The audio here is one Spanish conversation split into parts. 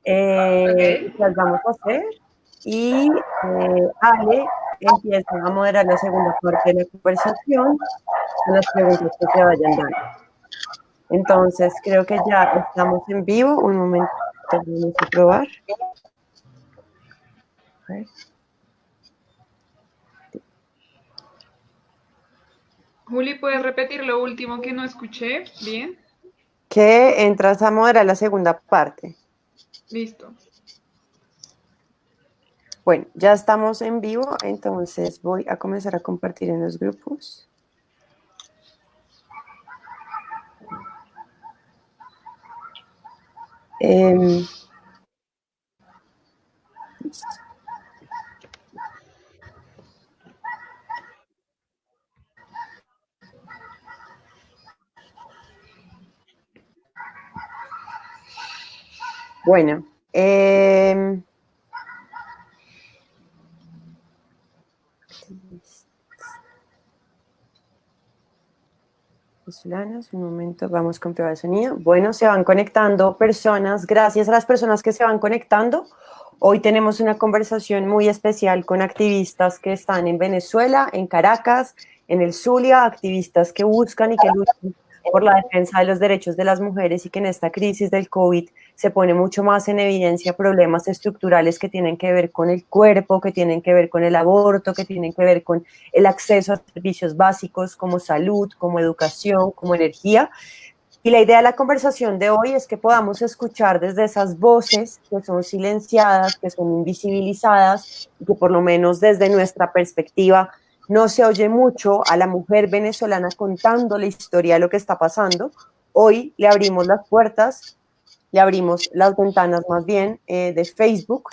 Ok. Las vamos a hacer y Ale empieza a moderar la segunda parte de la conversación con las preguntas que se vayan dando. Entonces, creo que ya estamos en vivo. Un momento, vamos a probar. A ver. Juli, ¿puedes repetir lo último que no escuché? Bien. Que entras a moderar la segunda parte. Listo. Bueno, ya estamos en vivo, entonces voy a comenzar a compartir en los grupos. Listo. Bueno, venezolanas, un momento, vamos con prueba de sonido. Bueno, se van conectando personas, gracias a las personas que se van conectando. Hoy tenemos una conversación muy especial con activistas que están en Venezuela, en Caracas, en el Zulia, activistas que buscan y que luchan por la defensa de los derechos de las mujeres y que en esta crisis del COVID se pone mucho más en evidencia problemas estructurales que tienen que ver con el cuerpo, que tienen que ver con el aborto, que tienen que ver con el acceso a servicios básicos como salud, como educación, como energía. Y la idea de la conversación de hoy es que podamos escuchar desde esas voces que son silenciadas, que son invisibilizadas, y que por lo menos desde nuestra perspectiva no se oye mucho a la mujer venezolana contando la historia de lo que está pasando. Hoy le abrimos las puertas, le abrimos las ventanas más bien de Facebook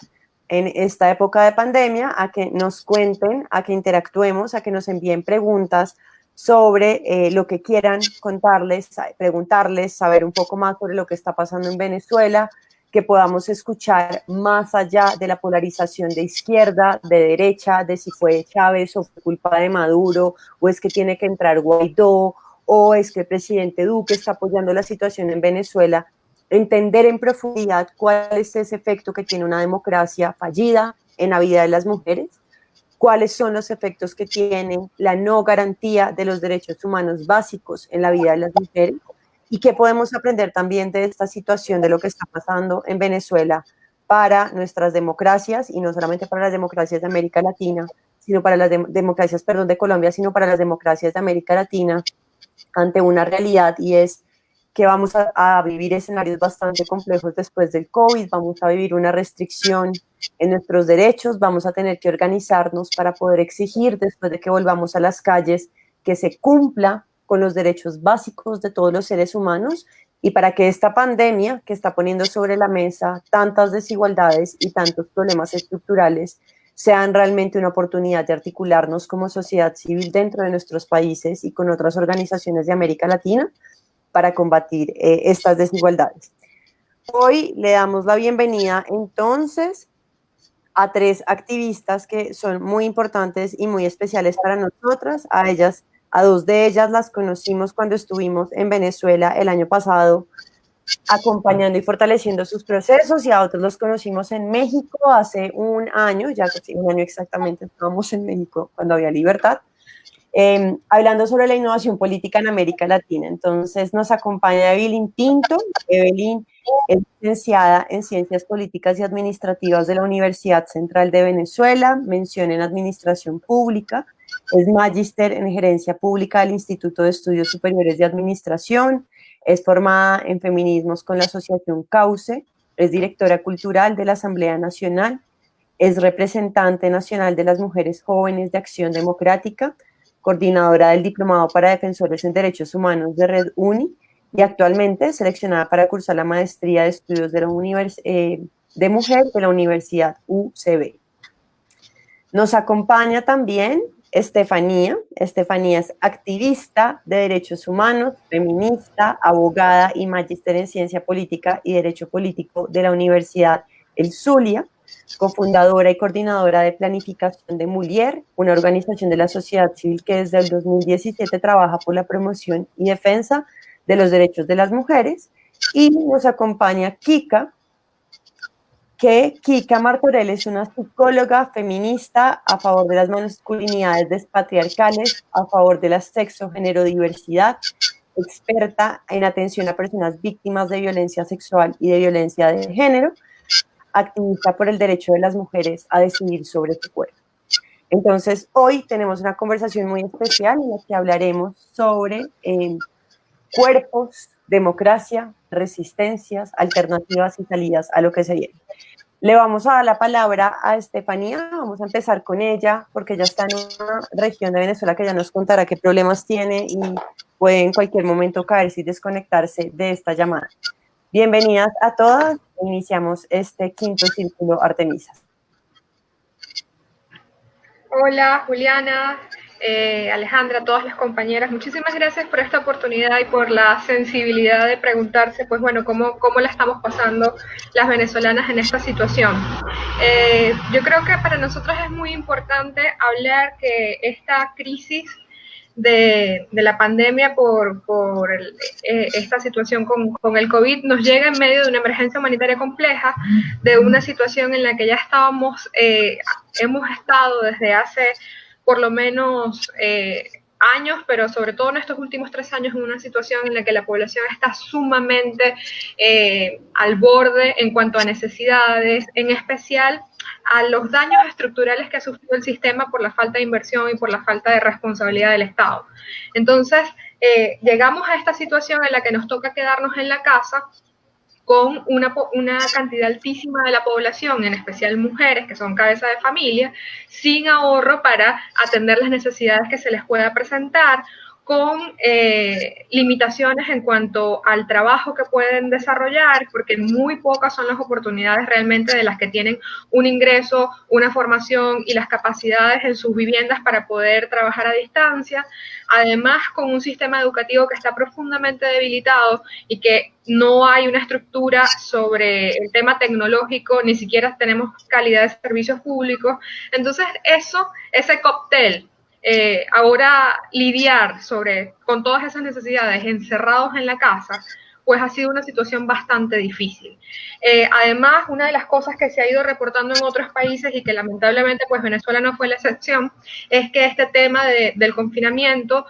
en esta época de pandemia a que nos cuenten, a que interactuemos, a que nos envíen preguntas sobre lo que quieran contarles, preguntarles, saber un poco más sobre lo que está pasando en Venezuela, que podamos escuchar más allá de la polarización de izquierda, de derecha, de si fue Chávez o fue culpa de Maduro, o es que tiene que entrar Guaidó, o es que el presidente Duque está apoyando la situación en Venezuela. Entender en profundidad cuál es ese efecto que tiene una democracia fallida en la vida de las mujeres, cuáles son los efectos que tiene la no garantía de los derechos humanos básicos en la vida de las mujeres y qué podemos aprender también de esta situación, de lo que está pasando en Venezuela para nuestras democracias y no solamente para las democracias de América Latina, sino para las democracias, perdón, de Colombia, sino para las democracias de América Latina ante una realidad y es que vamos a vivir escenarios bastante complejos después del COVID, vamos a vivir una restricción en nuestros derechos, vamos a tener que organizarnos para poder exigir, después de que volvamos a las calles, que se cumpla con los derechos básicos de todos los seres humanos y para que esta pandemia que está poniendo sobre la mesa tantas desigualdades y tantos problemas estructurales sean realmente una oportunidad de articularnos como sociedad civil dentro de nuestros países y con otras organizaciones de América Latina para combatir estas desigualdades. Hoy le damos la bienvenida entonces a tres activistas que son muy importantes y muy especiales para nosotras. A ellas, a dos de ellas las conocimos cuando estuvimos en Venezuela el año pasado acompañando y fortaleciendo sus procesos, y a otros los conocimos en México hace un año, ya casi un año exactamente estábamos en México cuando había libertad, hablando sobre la innovación política en América Latina. Entonces nos acompaña Evelyn Pinto. Evelyn es licenciada en Ciencias Políticas y Administrativas de la Universidad Central de Venezuela, mención en Administración Pública, es magíster en Gerencia Pública del Instituto de Estudios Superiores de Administración, es formada en feminismos con la Asociación Cauce, es directora cultural de la Asamblea Nacional, es representante nacional de las Mujeres Jóvenes de Acción Democrática, coordinadora del Diplomado para Defensores en Derechos Humanos de Red Uni y actualmente seleccionada para cursar la Maestría de Estudios de Mujer de la Universidad UCB. Nos acompaña también Estefanía. Estefanía es activista de derechos humanos, feminista, abogada y magíster en Ciencia Política y Derecho Político de la Universidad El Zulia, cofundadora y coordinadora de planificación de Mulier, una organización de la sociedad civil que desde el 2017 trabaja por la promoción y defensa de los derechos de las mujeres. Y nos acompaña Kika. que Kika Martorell es una psicóloga feminista a favor de las masculinidades despatriarcales, a favor de la sexo-género-diversidad, experta en atención a personas víctimas de violencia sexual y de violencia de género, activista por el derecho de las mujeres a decidir sobre su cuerpo. Entonces, hoy tenemos una conversación muy especial en la que hablaremos sobre cuerpos, democracia, resistencias, alternativas y salidas a lo que se viene. Le vamos a dar la palabra a Estefanía, vamos a empezar con ella, porque ella está en una región de Venezuela que ya nos contará qué problemas tiene y puede en cualquier momento caerse y desconectarse de esta llamada. Bienvenidas a todas, iniciamos este quinto círculo Artemisas. Hola Juliana, Alejandra, todas las compañeras, muchísimas gracias por esta oportunidad y por la sensibilidad de preguntarse, pues bueno, cómo la estamos pasando las venezolanas en esta situación. Yo creo que para nosotros es muy importante hablar que esta crisis de la pandemia por esta situación con el COVID nos llega en medio de una emergencia humanitaria compleja, de una situación en la que ya hemos estado desde hace por lo menos años, pero sobre todo en estos últimos 3 años, en una situación en la que la población está sumamente al borde en cuanto a necesidades, en especial a los daños estructurales que ha sufrido el sistema por la falta de inversión y por la falta de responsabilidad del Estado. Entonces, llegamos a esta situación en la que nos toca quedarnos en la casa con una cantidad altísima de la población, en especial mujeres que son cabeza de familia, sin ahorro para atender las necesidades que se les pueda presentar, con limitaciones en cuanto al trabajo que pueden desarrollar, porque muy pocas son las oportunidades realmente de las que tienen un ingreso, una formación y las capacidades en sus viviendas para poder trabajar a distancia. Además, con un sistema educativo que está profundamente debilitado y que no hay una estructura sobre el tema tecnológico, ni siquiera tenemos calidad de servicios públicos. Entonces, ese cóctel, ahora lidiar con todas esas necesidades encerrados en la casa, pues ha sido una situación bastante difícil. Además, una de las cosas que se ha ido reportando en otros países y que lamentablemente pues Venezuela no fue la excepción, es que este tema del confinamiento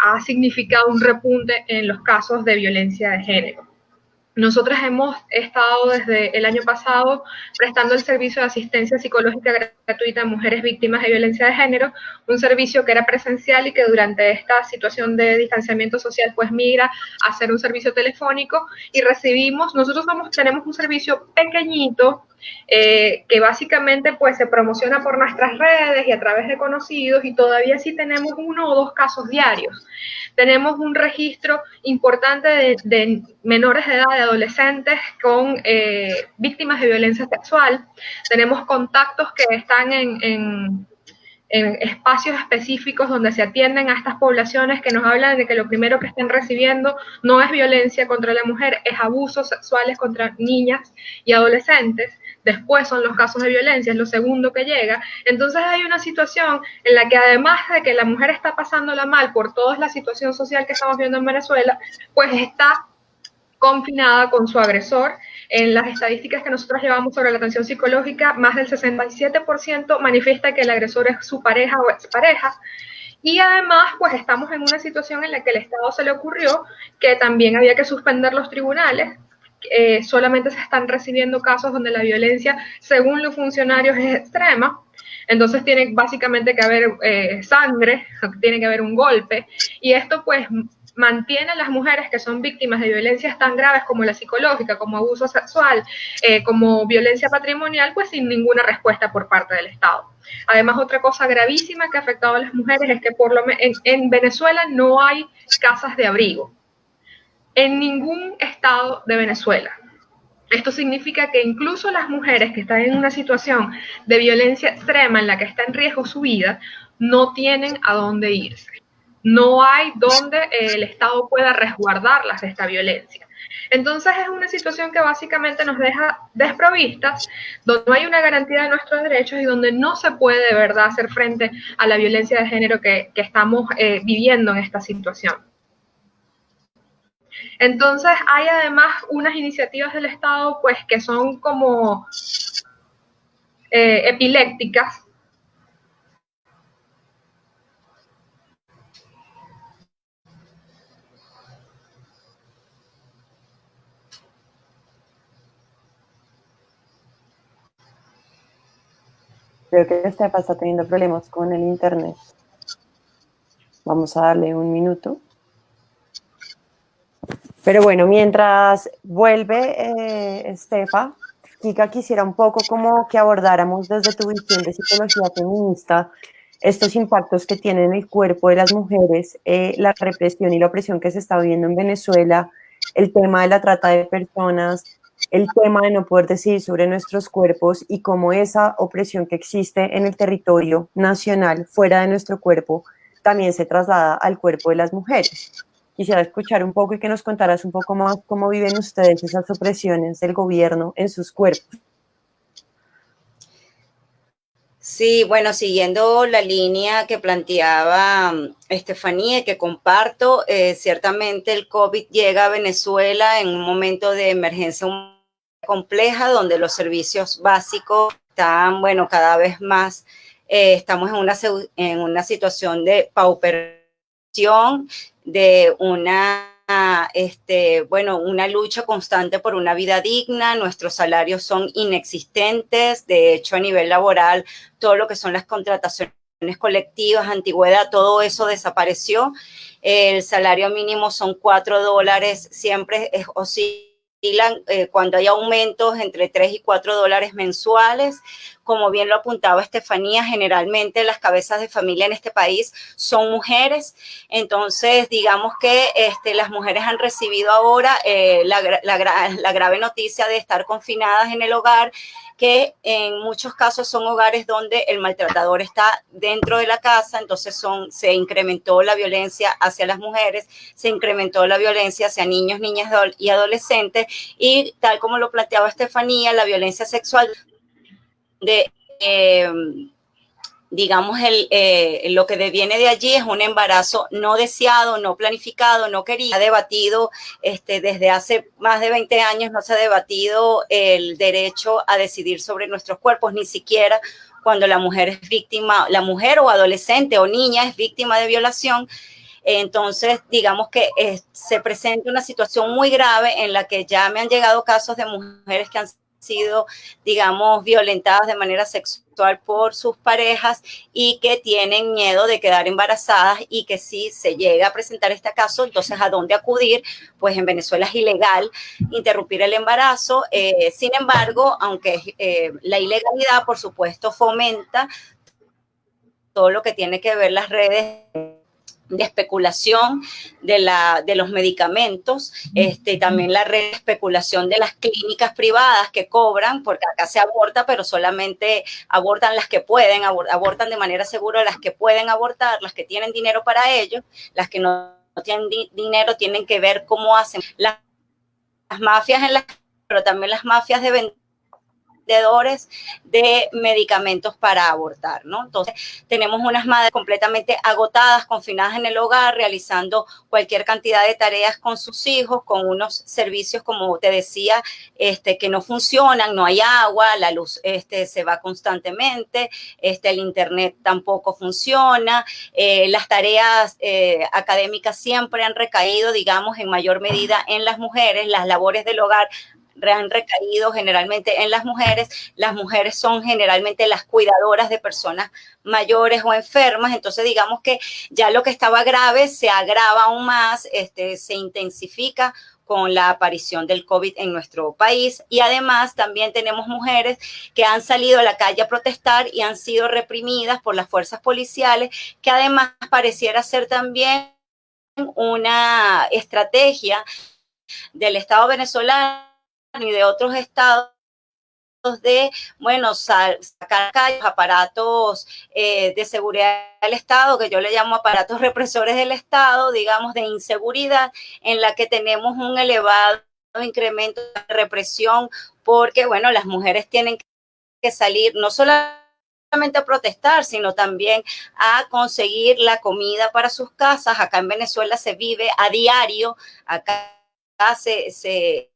ha significado un repunte en los casos de violencia de género. Nosotras hemos estado desde el año pasado prestando el servicio de asistencia psicológica gratuita a mujeres víctimas de violencia de género, un servicio que era presencial y que durante esta situación de distanciamiento social pues migra a ser un servicio telefónico, y nosotros tenemos un servicio pequeñito que básicamente pues se promociona por nuestras redes y a través de conocidos, y todavía sí tenemos 1 o 2 casos diarios. Tenemos un registro importante de menores de edad, de adolescentes con víctimas de violencia sexual. Tenemos contactos que están en espacios específicos donde se atienden a estas poblaciones, que nos hablan de que lo primero que están recibiendo no es violencia contra la mujer, es abusos sexuales contra niñas y adolescentes. Después son los casos de violencia, es lo segundo que llega. Entonces hay una situación en la que, además de que la mujer está pasándola mal por toda la situación social que estamos viendo en Venezuela, pues está confinada con su agresor. En las estadísticas que nosotros llevamos sobre la atención psicológica, más del 67% manifiesta que el agresor es su pareja o expareja. Y además, pues estamos en una situación en la que el Estado se le ocurrió que también había que suspender los tribunales. Solamente se están recibiendo casos donde la violencia, según los funcionarios, es extrema. Entonces tiene básicamente que haber sangre, tiene que haber un golpe, y esto pues mantiene a las mujeres que son víctimas de violencias tan graves como la psicológica, como abuso sexual, como violencia patrimonial, pues sin ninguna respuesta por parte del Estado. Además, otra cosa gravísima que ha afectado a las mujeres es que en Venezuela no hay casas de abrigo. En ningún estado de Venezuela. Esto significa que incluso las mujeres que están en una situación de violencia extrema en la que está en riesgo su vida, no tienen a dónde irse. No hay donde el Estado pueda resguardarlas de esta violencia. Entonces es una situación que básicamente nos deja desprovistas, donde no hay una garantía de nuestros derechos y donde no se puede de verdad hacer frente a la violencia de género que estamos viviendo en esta situación. Entonces hay además unas iniciativas del Estado pues que son como epilépticas. Creo que Estefa está teniendo problemas con el internet. Vamos a darle un minuto. Pero bueno, mientras vuelve Estefa, Kika, quisiera un poco como que abordáramos desde tu visión de psicología feminista estos impactos que tiene en el cuerpo de las mujeres, la represión y la opresión que se está viviendo en Venezuela, el tema de la trata de personas, el tema de no poder decidir sobre nuestros cuerpos y cómo esa opresión que existe en el territorio nacional, fuera de nuestro cuerpo, también se traslada al cuerpo de las mujeres. Quisiera escuchar un poco y que nos contaras un poco más cómo viven ustedes esas opresiones del gobierno en sus cuerpos. Sí, bueno, siguiendo la línea que planteaba Estefanía, que comparto, ciertamente el COVID llega a Venezuela en un momento de emergencia compleja donde los servicios básicos están, bueno, cada vez más, estamos en una situación de pauperación, de bueno, una lucha constante por una vida digna. Nuestros salarios son inexistentes. De hecho, a nivel laboral, todo lo que son las contrataciones colectivas, antigüedad, todo eso desapareció. El salario mínimo son $4, siempre oscilan cuando hay aumentos entre $3 y $4 mensuales. Como bien lo apuntaba Estefanía, generalmente las cabezas de familia en este país son mujeres. Entonces, digamos que las mujeres han recibido ahora la grave noticia de estar confinadas en el hogar, que en muchos casos son hogares donde el maltratador está dentro de la casa. Entonces se incrementó la violencia hacia las mujeres, se incrementó la violencia hacia niños, niñas y adolescentes, y tal como lo planteaba Estefanía, la violencia sexual de digamos, lo que viene de allí es un embarazo no deseado, no planificado, no querido. Se ha debatido desde hace más de 20 años, no se ha debatido el derecho a decidir sobre nuestros cuerpos, ni siquiera cuando la mujer es víctima, la mujer o adolescente o niña es víctima de violación. Entonces, digamos que se presenta una situación muy grave en la que ya me han llegado casos de mujeres que han sido, digamos, violentadas de manera sexual por sus parejas y que tienen miedo de quedar embarazadas, y que si se llega a presentar este caso, entonces ¿a dónde acudir? Pues en Venezuela es ilegal interrumpir el embarazo. Sin embargo, aunque la ilegalidad, por supuesto, fomenta todo lo que tiene que ver las redes de especulación de los medicamentos, también la red de especulación de las clínicas privadas que cobran, porque acá se aborta, pero solamente abortan las que pueden, abortan de manera segura las que pueden abortar, las que tienen dinero para ello. Las que no tienen dinero tienen que ver cómo hacen las mafias pero también las mafias de vendedores de medicamentos para abortar, ¿no? Entonces, tenemos unas madres completamente agotadas, confinadas en el hogar, realizando cualquier cantidad de tareas con sus hijos, con unos servicios, como te decía, que no funcionan, no hay agua, la luz se va constantemente, el internet tampoco funciona, las tareas académicas siempre han recaído, digamos, en mayor medida en las mujeres, las labores del hogar han recaído generalmente en las mujeres. Las mujeres son generalmente las cuidadoras de personas mayores o enfermas. Entonces, digamos que ya lo que estaba grave se agrava aún más, se intensifica con la aparición del COVID en nuestro país. Y además también tenemos mujeres que han salido a la calle a protestar y han sido reprimidas por las fuerzas policiales, que además pareciera ser también una estrategia del Estado venezolano y de otros estados de, bueno, sacar callos, aparatos de seguridad del Estado, que yo le llamo aparatos represores del Estado, digamos, de inseguridad, en la que tenemos un elevado incremento de represión, porque, bueno, las mujeres tienen que salir no solamente a protestar, sino también a conseguir la comida para sus casas. Acá en Venezuela se vive a diario, acá se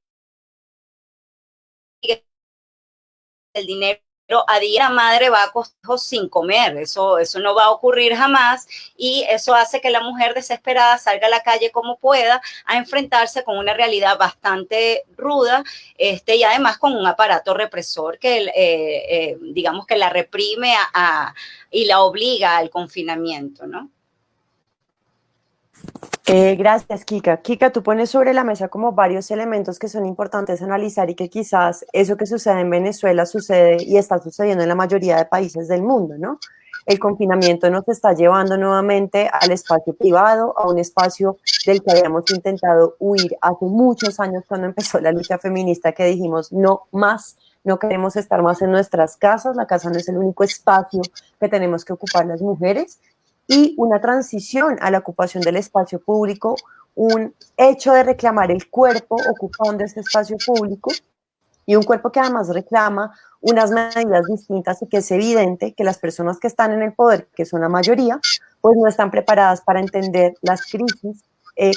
el dinero a día la madre va a costar sin comer, eso no va a ocurrir jamás, y eso hace que la mujer desesperada salga a la calle como pueda a enfrentarse con una realidad bastante ruda, y además con un aparato represor que digamos que la reprime y la obliga al confinamiento, ¿no? Gracias, Kika. Kika, tú pones sobre la mesa como varios elementos que son importantes analizar y que quizás eso que sucede en Venezuela sucede y está sucediendo en la mayoría de países del mundo, ¿no? El confinamiento nos está llevando nuevamente al espacio privado, a un espacio del que habíamos intentado huir hace muchos años cuando empezó la lucha feminista, que dijimos no más, no queremos estar más en nuestras casas, la casa no es el único espacio que tenemos que ocupar las mujeres, y una transición a la ocupación del espacio público, un hecho de reclamar el cuerpo ocupando este espacio público y un cuerpo que además reclama unas medidas distintas y que es evidente que las personas que están en el poder, que son la mayoría, pues no están preparadas para entender las crisis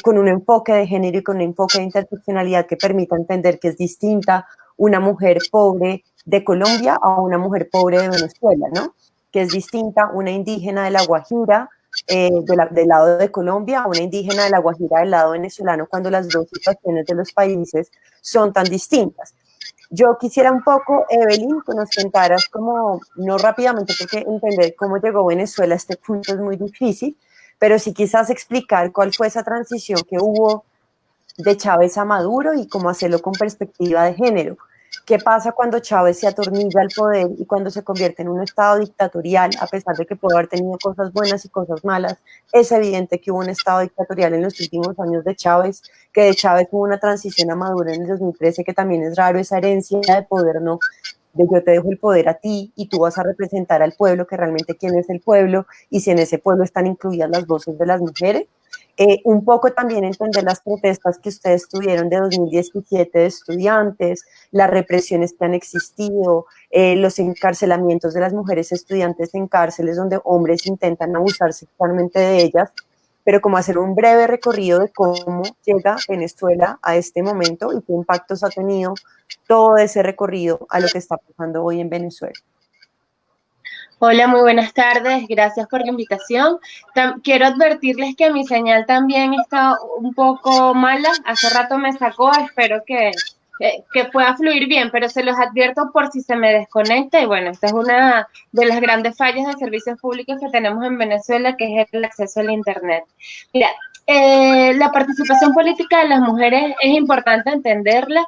con un enfoque de género y con un enfoque de interseccionalidad que permita entender que es distinta una mujer pobre de Colombia a una mujer pobre de Venezuela, ¿no? Que es distinta una indígena de La Guajira del lado de Colombia a una indígena de La Guajira del lado venezolano, cuando las dos situaciones de los países son tan distintas. Yo quisiera un poco, Evelyn, que nos contaras como, no rápidamente, porque entender cómo llegó Venezuela a este punto es muy difícil, pero sí quizás explicar cuál fue esa transición que hubo de Chávez a Maduro y cómo hacerlo con perspectiva de género. ¿Qué pasa cuando Chávez se atornilla al poder y cuando se convierte en un estado dictatorial, a pesar de que puede haber tenido cosas buenas y cosas malas? Es evidente que hubo un estado dictatorial en los últimos años de Chávez, que de Chávez hubo una transición a Maduro en el 2013, que también es raro esa herencia de poder, ¿no? De yo te dejo el poder a ti y tú vas a representar al pueblo, que realmente quién es el pueblo, y si en ese pueblo están incluidas las voces de las mujeres. Un poco también entender las protestas que ustedes tuvieron de 2017 de estudiantes, las represiones que han existido, los encarcelamientos de las mujeres estudiantes en cárceles donde hombres intentan abusar sexualmente de ellas, pero como hacer un breve recorrido de cómo llega Venezuela a este momento y qué impactos ha tenido todo ese recorrido a lo que está pasando hoy en Venezuela. Hola, muy buenas tardes, gracias por la invitación. Quiero advertirles que mi señal también está un poco mala, hace rato me sacó, espero que pueda fluir bien, pero se los advierto por si se me desconecta. Y bueno, esta es una de las grandes fallas de servicios públicos que tenemos en Venezuela, que es el acceso al Internet. Mira, la participación política de las mujeres es importante entenderla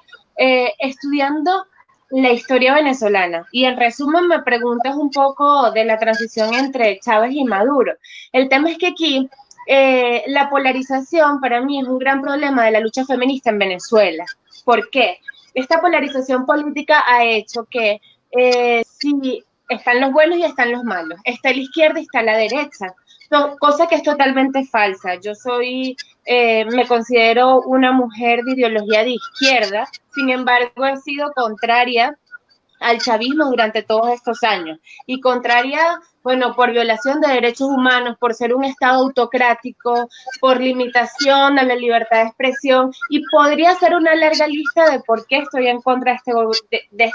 estudiando la historia venezolana. Y en resumen me preguntas un poco de la transición entre Chávez y Maduro. El tema es que aquí la polarización para mí es un gran problema de la lucha feminista en Venezuela. ¿Por qué? Esta polarización política ha hecho que si están los buenos y están los malos, está la izquierda y está la derecha, cosa que es totalmente falsa. Yo me considero una mujer de ideología de izquierda, sin embargo he sido contraria al chavismo durante todos estos años y contraria, bueno, por violación de derechos humanos, por ser un Estado autocrático, por limitación a la libertad de expresión, y podría ser una larga lista de por qué estoy en contra de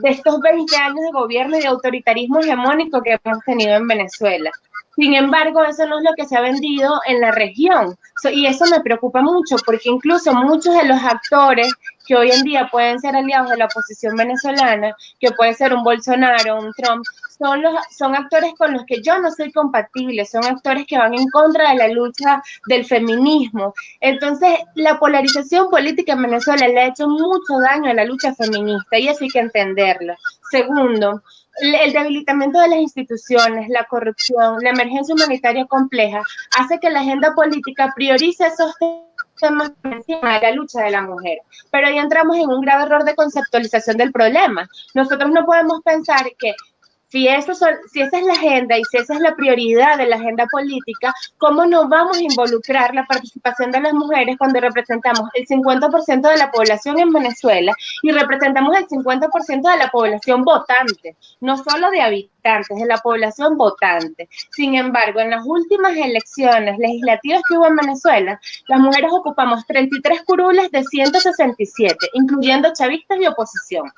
estos 20 años de gobierno y de autoritarismo hegemónico que hemos tenido en Venezuela. Sin embargo, eso no es lo que se ha vendido en la región. Y eso me preocupa mucho, porque incluso muchos de los actores que hoy en día pueden ser aliados de la oposición venezolana, que puede ser un Bolsonaro, un Trump, son actores con los que yo no soy compatible, son actores que van en contra de la lucha del feminismo. Entonces, la polarización política en Venezuela le ha hecho mucho daño a la lucha feminista, y eso hay que entenderlo. Segundo, el debilitamiento de las instituciones, la corrupción, la emergencia humanitaria compleja, hace que la agenda política priorice esos temas por encima de la lucha de la mujer. Pero ahí entramos en un grave error de conceptualización del problema. Nosotros no podemos pensar que si esa es la agenda y si esa es la prioridad de la agenda política, ¿cómo no vamos a involucrar la participación de las mujeres cuando representamos el 50% de la población en Venezuela y representamos el 50% de la población votante, no solo de habitantes? habitantes, de la población votante. Sin embargo, en las últimas elecciones legislativas que hubo en Venezuela, las mujeres ocupamos 33 curules de 167, incluyendo chavistas y oposición.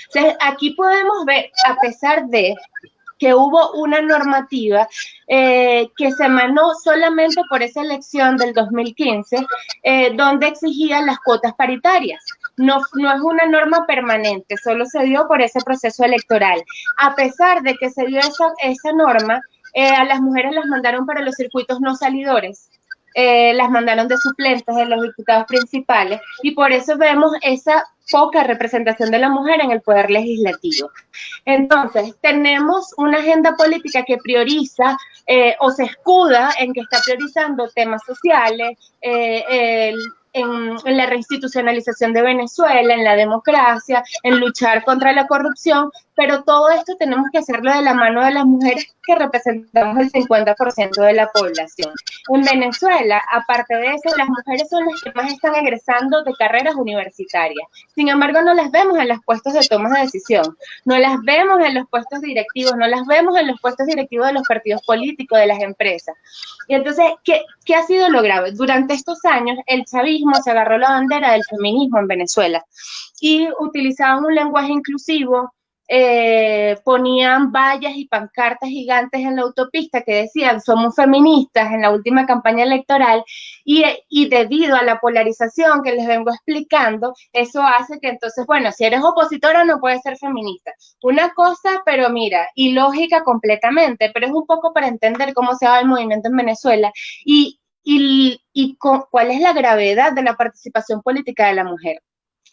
Entonces, aquí podemos ver, a pesar de que hubo una normativa que se emanó solamente por esa elección del 2015, donde exigía las cuotas paritarias. No es una norma permanente, solo se dio por ese proceso electoral. A pesar de que se dio esa norma, a las mujeres las mandaron para los circuitos no salidores, las mandaron de suplentes de los diputados principales, y por eso vemos esa poca representación de la mujer en el poder legislativo. Entonces, tenemos una agenda política que prioriza o se escuda en que está priorizando temas sociales, en la reinstitucionalización de Venezuela, en la democracia, en luchar contra la corrupción, pero todo esto tenemos que hacerlo de la mano de las mujeres que representamos el 50% de la población. En Venezuela, aparte de eso, las mujeres son las que más están egresando de carreras universitarias. Sin embargo, no las vemos en los puestos de toma de decisión, no las vemos en los puestos directivos, no las vemos en los puestos directivos de los partidos políticos, de las empresas. Y entonces, ¿qué ha sido lo grave? Durante estos años, el chavismo se agarró la bandera del feminismo en Venezuela y utilizaban un lenguaje inclusivo, ponían vallas y pancartas gigantes en la autopista que decían somos feministas en la última campaña electoral, y debido a la polarización que les vengo explicando, eso hace que entonces, bueno, si eres opositora no puedes ser feminista. Una cosa, pero mira, ilógica completamente, pero es un poco para entender cómo se va el movimiento en Venezuela y cuál es la gravedad de la participación política de la mujer.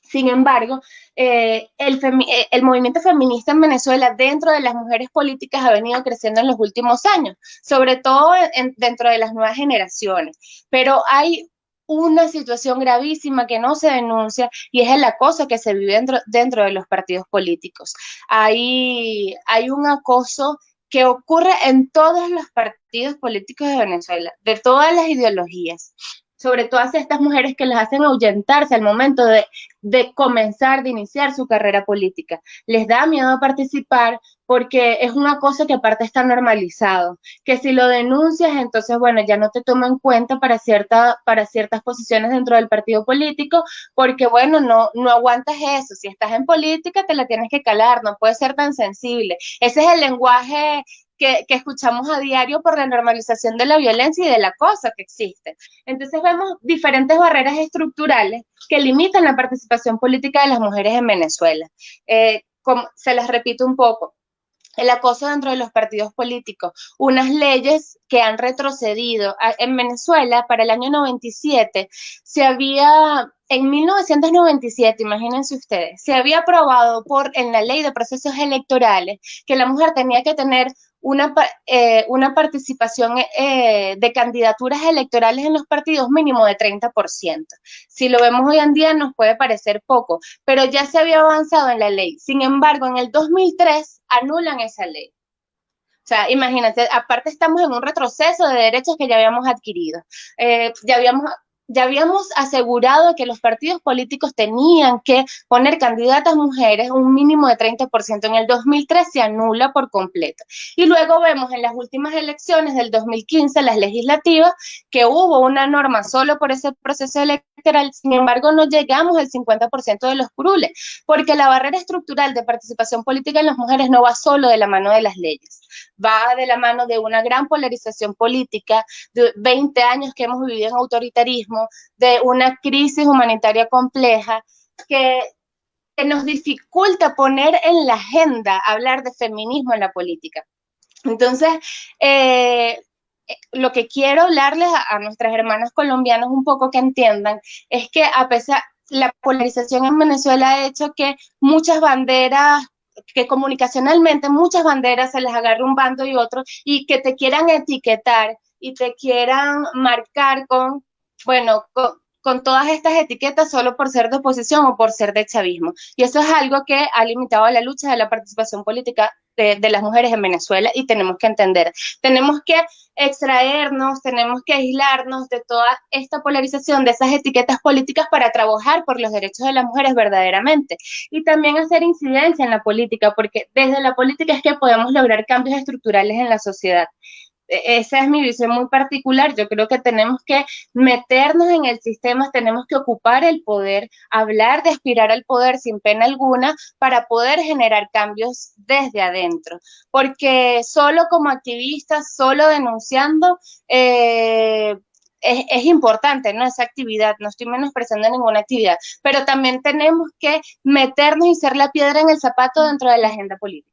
Sin embargo, el movimiento feminista en Venezuela dentro de las mujeres políticas ha venido creciendo en los últimos años, sobre todo dentro de las nuevas generaciones. Pero hay una situación gravísima que no se denuncia y es el acoso que se vive dentro de los partidos políticos. Hay un acoso que ocurre en todos los partidos políticos de Venezuela, de todas las ideologías, sobre todo hacia estas mujeres que las hacen ahuyentarse al momento de comenzar, de iniciar su carrera política. Les da miedo participar porque es una cosa que aparte está normalizado, que si lo denuncias, entonces, bueno, ya no te toman en cuenta para ciertas posiciones dentro del partido político, porque, bueno, no aguantas eso. Si estás en política, te la tienes que calar, no puedes ser tan sensible. Ese es el lenguaje que escuchamos a diario por la normalización de la violencia y del acoso que existe. Entonces vemos diferentes barreras estructurales que limitan la participación política de las mujeres en Venezuela. Se las repito un poco. El acoso dentro de los partidos políticos, unas leyes que han retrocedido. En Venezuela, para el año 97, en 1997, imagínense ustedes, se había aprobado en la ley de procesos electorales que la mujer tenía que tener una participación de candidaturas electorales en los partidos mínimo de 30%. Si lo vemos hoy en día nos puede parecer poco, pero ya se había avanzado en la ley. Sin embargo, en el 2003 anulan esa ley. O sea, imagínate, aparte estamos en un retroceso de derechos que ya habíamos adquirido. Ya habíamos asegurado que los partidos políticos tenían que poner candidatas mujeres un mínimo de 30%. En el 2003 se anula por completo. Y luego vemos en las últimas elecciones del 2015, las legislativas, que hubo una norma solo por ese proceso electoral. Sin embargo, no llegamos al 50% de los curules, porque la barrera estructural de participación política en las mujeres no va solo de la mano de las leyes. Va de la mano de una gran polarización política, de 20 años que hemos vivido en autoritarismo, de una crisis humanitaria compleja que nos dificulta poner en la agenda hablar de feminismo en la política. Entonces, lo que quiero hablarles a nuestras hermanas colombianas un poco que entiendan es que a pesar la polarización en Venezuela ha hecho que muchas banderas, que comunicacionalmente muchas banderas se les agarre un bando y otro y que te quieran etiquetar y te quieran marcar con todas estas etiquetas solo por ser de oposición o por ser de chavismo. Y eso es algo que ha limitado la lucha de la participación política de las mujeres en Venezuela y tenemos que entender. Tenemos que extraernos, tenemos que aislarnos de toda esta polarización, de esas etiquetas políticas para trabajar por los derechos de las mujeres verdaderamente. Y también hacer incidencia en la política, porque desde la política es que podemos lograr cambios estructurales en la sociedad. Esa es mi visión muy particular. Yo creo que tenemos que meternos en el sistema, tenemos que ocupar el poder, hablar de aspirar al poder sin pena alguna para poder generar cambios desde adentro. Porque solo como activistas, solo denunciando, es importante, ¿no? Esa actividad, no estoy menospreciando ninguna actividad, pero también tenemos que meternos y ser la piedra en el zapato dentro de la agenda política.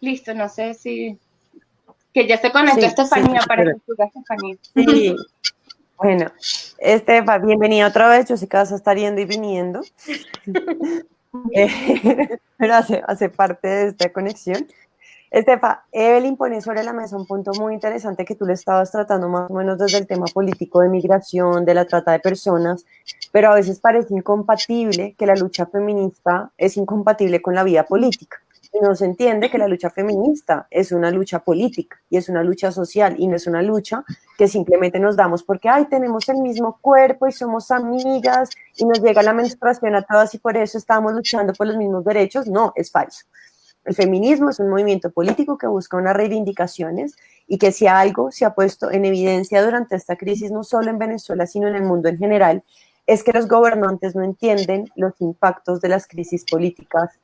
Listo, no sé si... Que ya se conectó Estefanía, para que suba Estefanía. Sí, bueno, Estefa, bienvenida otra vez, yo sé que vas a estar yendo y viniendo, pero hace parte de esta conexión. Estefa, Evelyn pone sobre la mesa un punto muy interesante que tú le estabas tratando más o menos desde el tema político de migración, de la trata de personas, pero a veces parece incompatible que la lucha feminista es incompatible con la vida política. Y no se entiende que la lucha feminista es una lucha política y es una lucha social y no es una lucha que simplemente nos damos porque, ay, tenemos el mismo cuerpo y somos amigas y nos llega la menstruación a todas y por eso estamos luchando por los mismos derechos. No, es falso. El feminismo es un movimiento político que busca unas reivindicaciones y que si algo se ha puesto en evidencia durante esta crisis, no solo en Venezuela, sino en el mundo en general, es que los gobernantes no entienden los impactos de las crisis políticas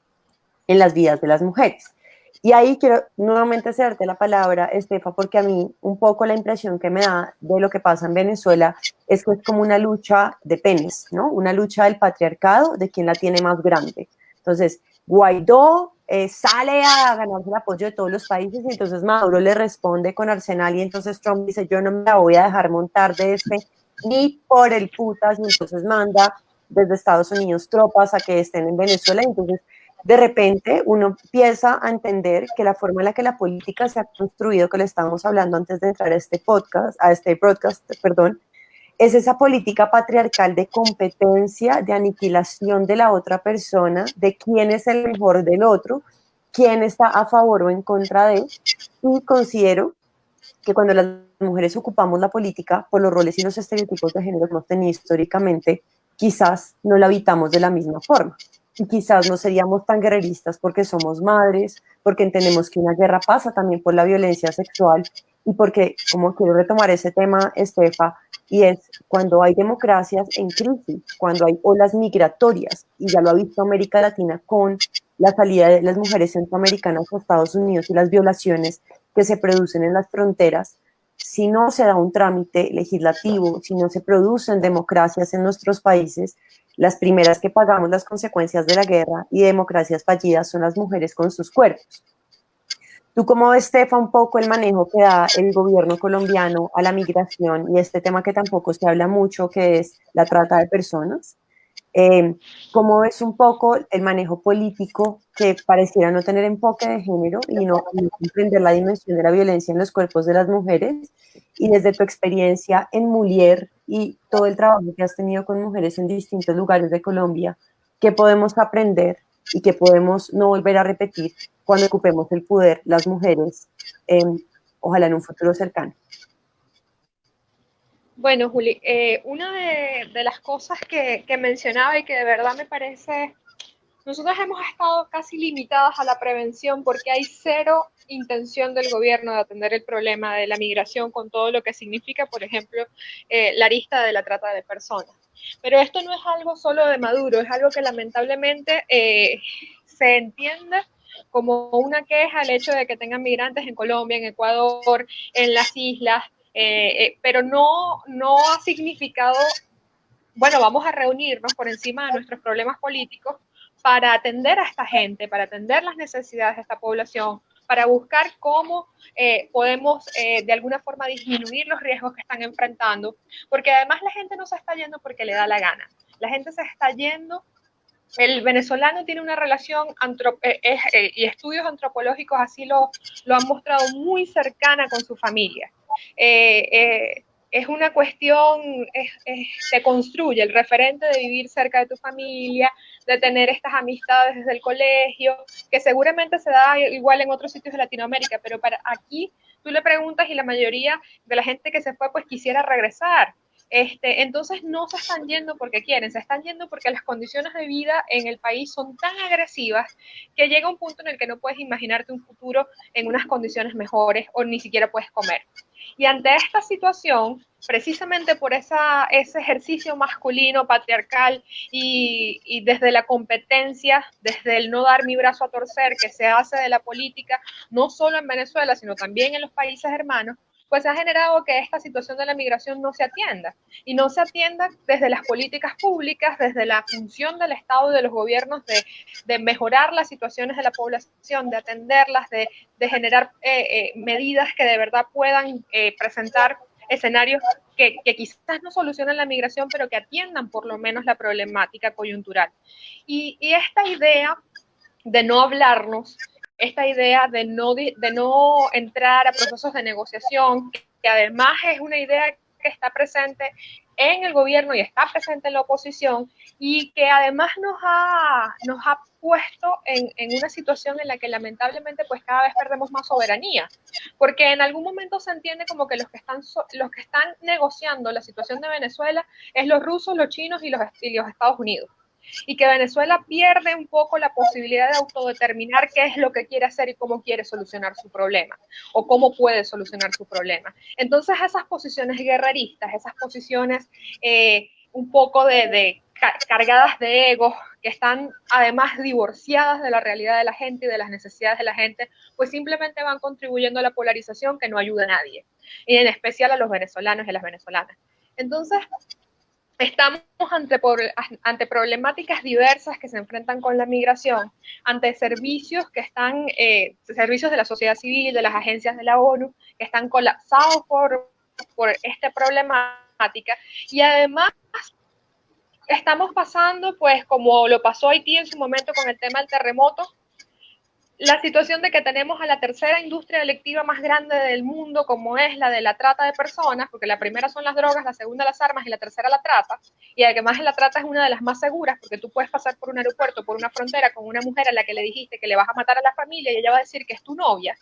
en las vidas de las mujeres. Y ahí quiero nuevamente cederte la palabra, Estefa, porque a mí un poco la impresión que me da de lo que pasa en Venezuela es que es como una lucha de penes, ¿no? Una lucha del patriarcado, de quién la tiene más grande. Entonces, Guaidó sale a ganarse el apoyo de todos los países y entonces Maduro le responde con arsenal y entonces Trump dice, yo no me la voy a dejar montar de ni por el putas, y entonces manda desde Estados Unidos tropas a que estén en Venezuela y entonces de repente uno empieza a entender que la forma en la que la política se ha construido, que le estábamos hablando antes de entrar a este broadcast, es esa política patriarcal de competencia, de aniquilación de la otra persona, de quién es el mejor del otro, quién está a favor o en contra de, y considero que cuando las mujeres ocupamos la política por los roles y los estereotipos de género que hemos tenido históricamente, quizás no la habitamos de la misma forma. Y quizás no seríamos tan guerreristas porque somos madres, porque entendemos que una guerra pasa también por la violencia sexual y porque, como quiero retomar ese tema, Estefa, y es cuando hay democracias en crisis, cuando hay olas migratorias, y ya lo ha visto América Latina con la salida de las mujeres centroamericanas a Estados Unidos y las violaciones que se producen en las fronteras, si no se da un trámite legislativo, si no se producen democracias en nuestros países, las primeras que pagamos las consecuencias de la guerra y democracias fallidas son las mujeres con sus cuerpos. ¿Tú cómo ves, Estefa, un poco el manejo que da el gobierno colombiano a la migración y este tema que tampoco se habla mucho, que es la trata de personas? ¿Cómo ves un poco el manejo político que pareciera no tener enfoque de género y no comprender la dimensión de la violencia en los cuerpos de las mujeres? Y desde tu experiencia en Mulier y todo el trabajo que has tenido con mujeres en distintos lugares de Colombia, ¿qué podemos aprender y qué podemos no volver a repetir cuando ocupemos el poder las mujeres, ojalá en un futuro cercano? Bueno, Juli, una de las cosas que mencionaba y que de verdad me parece, nosotros hemos estado casi limitadas a la prevención porque hay cero intención del gobierno de atender el problema de la migración con todo lo que significa, por ejemplo, la arista de la trata de personas. Pero esto no es algo solo de Maduro, es algo que lamentablemente se entiende como una queja el hecho de que tengan migrantes en Colombia, en Ecuador, en las islas, pero no ha significado, bueno, vamos a reunirnos por encima de nuestros problemas políticos para atender a esta gente, para atender las necesidades de esta población, para buscar cómo podemos de alguna forma disminuir los riesgos que están enfrentando, porque además la gente no se está yendo porque le da la gana, la gente se está yendo. El venezolano tiene una relación, y estudios antropológicos así lo han mostrado, muy cercana con su familia. es una cuestión, se construye el referente de vivir cerca de tu familia, de tener estas amistades desde el colegio, que seguramente se da igual en otros sitios de Latinoamérica, pero para aquí tú le preguntas y la mayoría de la gente que se fue pues quisiera regresar. Entonces no se están yendo porque quieren, se están yendo porque las condiciones de vida en el país son tan agresivas que llega un punto en el que no puedes imaginarte un futuro en unas condiciones mejores o ni siquiera puedes comer. Y ante esta situación, precisamente por ese ejercicio masculino, patriarcal y desde la competencia, desde el no dar mi brazo a torcer que se hace de la política, no solo en Venezuela, sino también en los países hermanos, pues ha generado que esta situación de la migración no se atienda. Y no se atienda desde las políticas públicas, desde la función del Estado y de los gobiernos de mejorar las situaciones de la población, de atenderlas, de generar medidas que de verdad puedan presentar escenarios que quizás no solucionen la migración, pero que atiendan por lo menos la problemática coyuntural. Y esta idea de no hablarnos, esta idea de no entrar a procesos de negociación, que además es una idea que está presente en el gobierno y está presente en la oposición, y que además nos ha puesto en una situación en la que lamentablemente pues cada vez perdemos más soberanía, porque en algún momento se entiende como que los que están negociando la situación de Venezuela es los rusos, los chinos y los Estados Unidos, y que Venezuela pierde un poco la posibilidad de autodeterminar qué es lo que quiere hacer y cómo quiere solucionar su problema, o cómo puede solucionar su problema. Entonces esas posiciones guerreristas, esas posiciones un poco cargadas de ego, que están además divorciadas de la realidad de la gente y de las necesidades de la gente, pues simplemente van contribuyendo a la polarización que no ayuda a nadie, y en especial a los venezolanos y a las venezolanas. Entonces, estamos ante problemáticas diversas que se enfrentan con la migración, ante servicios que están, servicios de la sociedad civil, de las agencias de la ONU, que están colapsados por esta problemática, y además estamos pasando, pues como lo pasó Haití en su momento con el tema del terremoto, la situación de que tenemos a la tercera industria delictiva más grande del mundo, como es la de la trata de personas, porque la primera son las drogas, la segunda las armas y la tercera la trata, y además la trata es una de las más seguras, porque tú puedes pasar por un aeropuerto, por una frontera con una mujer a la que le dijiste que le vas a matar a la familia y ella va a decir que es tu novia,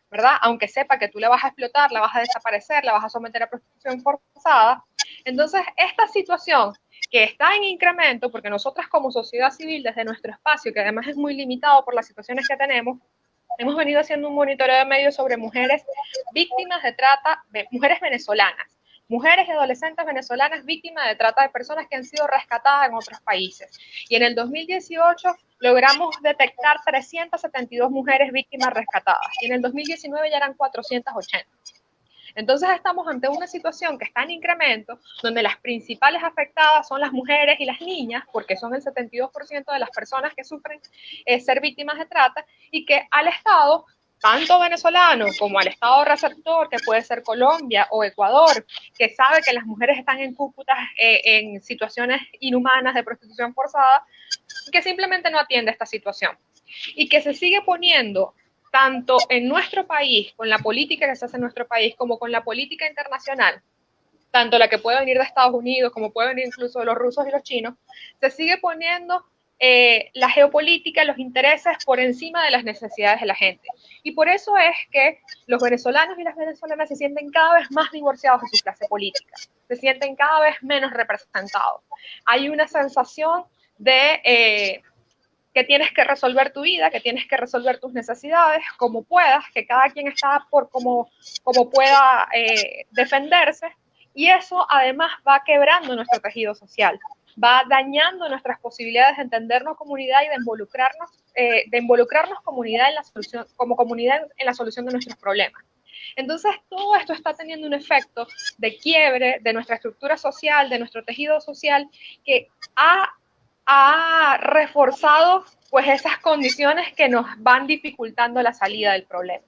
¿verdad? Aunque sepa que tú la vas a explotar, la vas a desaparecer, la vas a someter a prostitución forzada. Entonces, esta situación que está en incremento, porque nosotras como sociedad civil, desde nuestro espacio, que además es muy limitado por las situaciones que tenemos, hemos venido haciendo un monitoreo de medios sobre mujeres víctimas de trata, mujeres venezolanas, mujeres y adolescentes venezolanas víctimas de trata de personas que han sido rescatadas en otros países. Y en el 2018 logramos detectar 372 mujeres víctimas rescatadas, y en el 2019 ya eran 480. Entonces estamos ante una situación que está en incremento, donde las principales afectadas son las mujeres y las niñas, porque son el 72% de las personas que sufren ser víctimas de trata, y que al Estado, tanto venezolano como al Estado receptor, que puede ser Colombia o Ecuador, que sabe que las mujeres están en cúputas en situaciones inhumanas de prostitución forzada, que simplemente no atiende esta situación, y que se sigue poniendo tanto en nuestro país, con la política que se hace en nuestro país, como con la política internacional, tanto la que puede venir de Estados Unidos, como puede venir incluso de los rusos y los chinos, se sigue poniendo la geopolítica, los intereses por encima de las necesidades de la gente. Y por eso es que los venezolanos y las venezolanas se sienten cada vez más divorciados de su clase política, se sienten cada vez menos representados. Hay una sensación de que tienes que resolver tu vida, que tienes que resolver tus necesidades como puedas, que cada quien está por como pueda defenderse, y eso además va quebrando nuestro tejido social, va dañando nuestras posibilidades de entendernos comunidad y de involucrarnos comunidad en la solución, como comunidad en la solución de nuestros problemas. Entonces, todo esto está teniendo un efecto de quiebre de nuestra estructura social, de nuestro tejido social, que ha reforzado pues esas condiciones que nos van dificultando la salida del problema.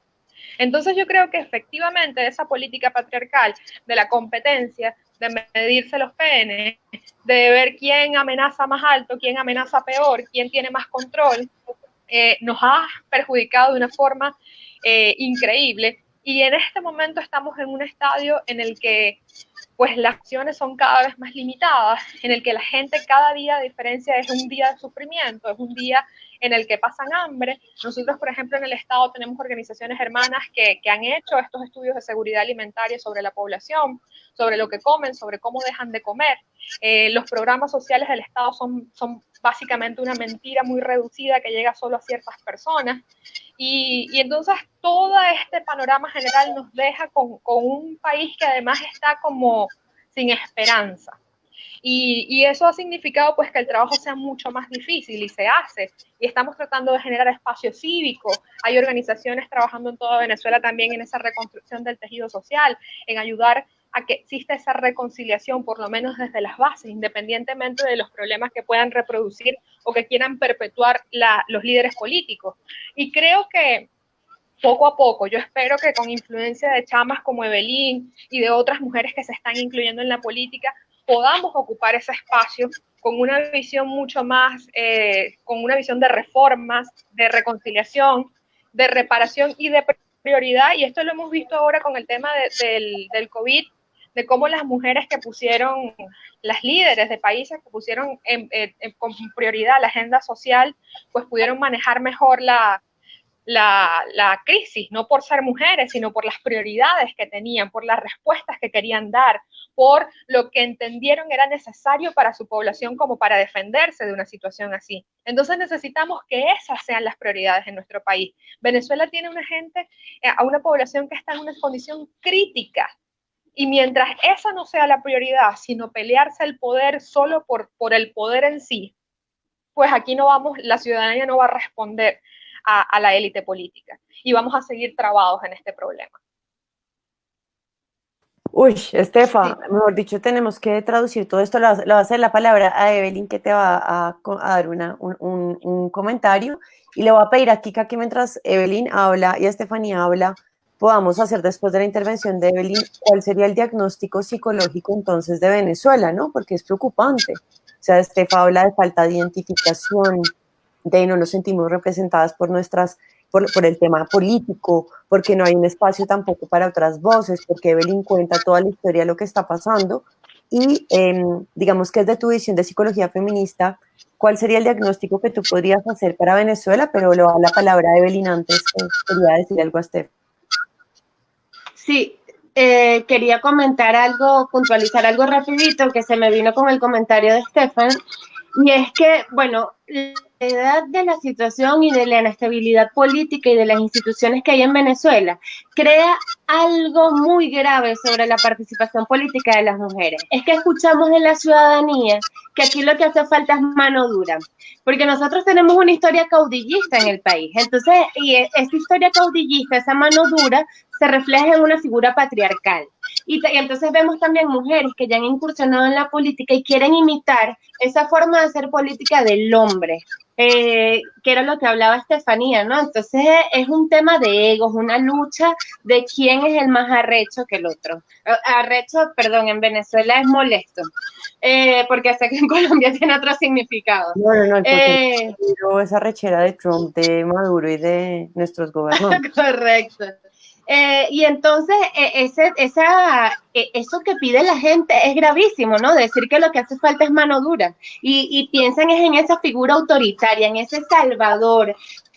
Entonces yo creo que efectivamente esa política patriarcal de la competencia, de medirse los penes, de ver quién amenaza más alto, quién amenaza peor, quién tiene más control, nos ha perjudicado de una forma increíble, Y en este momento estamos en un estadio en el que pues las acciones son cada vez más limitadas, en el que la gente cada día, a diferencia, es un día de sufrimiento, es un día en el que pasan hambre. Nosotros, por ejemplo, en el Estado tenemos organizaciones hermanas que han hecho estos estudios de seguridad alimentaria sobre la población, sobre lo que comen, sobre cómo dejan de comer. Los programas sociales del Estado son básicamente una mentira muy reducida que llega solo a ciertas personas. Y entonces todo este panorama general nos deja con un país que además está como sin esperanza. Y eso ha significado pues que el trabajo sea mucho más difícil y se hace. Y estamos tratando de generar espacio cívico. Hay organizaciones trabajando en toda Venezuela también en esa reconstrucción del tejido social, en ayudar a que exista esa reconciliación, por lo menos desde las bases, independientemente de los problemas que puedan reproducir o que quieran perpetuar los líderes políticos. Y creo que poco a poco, yo espero que con influencia de chamas como Evelyn y de otras mujeres que se están incluyendo en la política, podamos ocupar ese espacio con una visión mucho más, con una visión de reformas, de reconciliación, de reparación y de prioridad. Y esto lo hemos visto ahora con el tema del COVID, de cómo las mujeres que pusieron, las líderes de países que pusieron con prioridad la agenda social, pues pudieron manejar mejor la crisis, no por ser mujeres, sino por las prioridades que tenían, por las respuestas que querían dar, por lo que entendieron era necesario para su población como para defenderse de una situación así. Entonces necesitamos que esas sean las prioridades en nuestro país. Venezuela tiene una gente, a una población que está en una condición crítica, y mientras esa no sea la prioridad, sino pelearse el poder solo por el poder en sí, pues aquí no vamos, la ciudadanía no va a responder a la élite política y vamos a seguir trabados en este problema. Uy, Estefa, mejor dicho, tenemos que traducir todo esto. Le va a hacer la palabra a Evelyn, que te va a dar un comentario, y le voy a pedir a Kika que mientras Evelyn habla y Estefanía habla, podamos hacer después de la intervención de Evelyn cuál sería el diagnóstico psicológico entonces de Venezuela, ¿no? Porque es preocupante. O sea, Estefa habla de falta de identificación, de no nos sentimos representadas por el tema político, porque no hay un espacio tampoco para otras voces, porque Evelyn cuenta toda la historia de lo que está pasando, y digamos que es de tu visión de psicología feminista, ¿cuál sería el diagnóstico que tú podrías hacer para Venezuela? Pero le va la palabra a Evelyn antes, que quería decir algo a Steph. Sí, quería comentar algo, puntualizar algo rapidito que se me vino con el comentario de Stefan, y es que, bueno, la edad de la situación y de la inestabilidad política y de las instituciones que hay en Venezuela crea algo muy grave sobre la participación política de las mujeres. Es que escuchamos de la ciudadanía que aquí lo que hace falta es mano dura, porque nosotros tenemos una historia caudillista en el país. Entonces, y esa historia caudillista, esa mano dura, se refleja en una figura patriarcal. Y entonces vemos también mujeres que ya han incursionado en la política y quieren imitar esa forma de hacer política del hombre, que era lo que hablaba Estefanía, ¿no? Entonces es un tema de egos, una lucha de quién es el más arrecho que el otro. Arrecho, perdón, en Venezuela es molesto, porque sé que en Colombia tiene otro significado. No, esa rechera de Trump, de Maduro y de nuestros gobernantes. Correcto. Y entonces eso que pide la gente es gravísimo, ¿no? Decir que lo que hace falta es mano dura y piensan es en esa figura autoritaria, en ese salvador,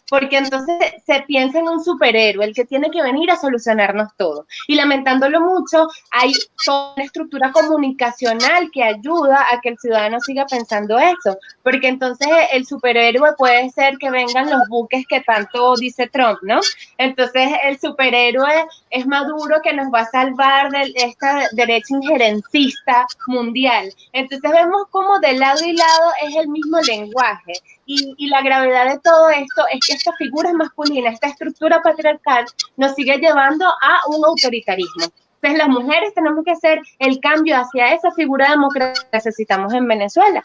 porque entonces se piensa en un superhéroe, el que tiene que venir a solucionarnos todo. Y lamentándolo mucho, hay toda una estructura comunicacional que ayuda a que el ciudadano siga pensando eso, porque entonces el superhéroe puede ser que vengan los buques que tanto dice Trump, ¿no? Entonces el superhéroe es Maduro, que nos va a salvar de esta derecha injerencista mundial. Entonces vemos cómo de lado y lado es el mismo lenguaje. Y la gravedad de todo esto es que esta figura masculina, esta estructura patriarcal, nos sigue llevando a un autoritarismo. Entonces las mujeres tenemos que hacer el cambio hacia esa figura democrática que necesitamos en Venezuela.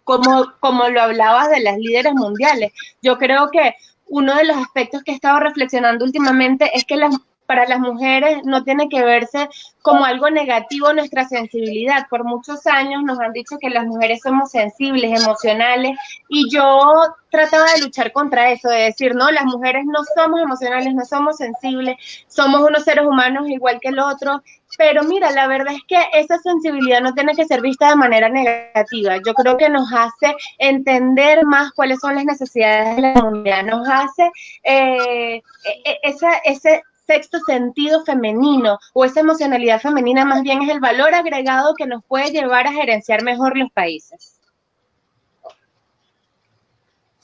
Como lo hablabas de las líderes mundiales, yo creo que uno de los aspectos que he estado reflexionando últimamente es que para las mujeres no tiene que verse como algo negativo nuestra sensibilidad. Por muchos años nos han dicho que las mujeres somos sensibles, emocionales, y yo trataba de luchar contra eso, de decir, no, las mujeres no somos emocionales, no somos sensibles, somos unos seres humanos igual que el otro. Pero mira, la verdad es que esa sensibilidad no tiene que ser vista de manera negativa. Yo creo que nos hace entender más cuáles son las necesidades de la comunidad, nos hace ese sexto sentido femenino o esa emocionalidad femenina más bien es el valor agregado que nos puede llevar a gerenciar mejor los países.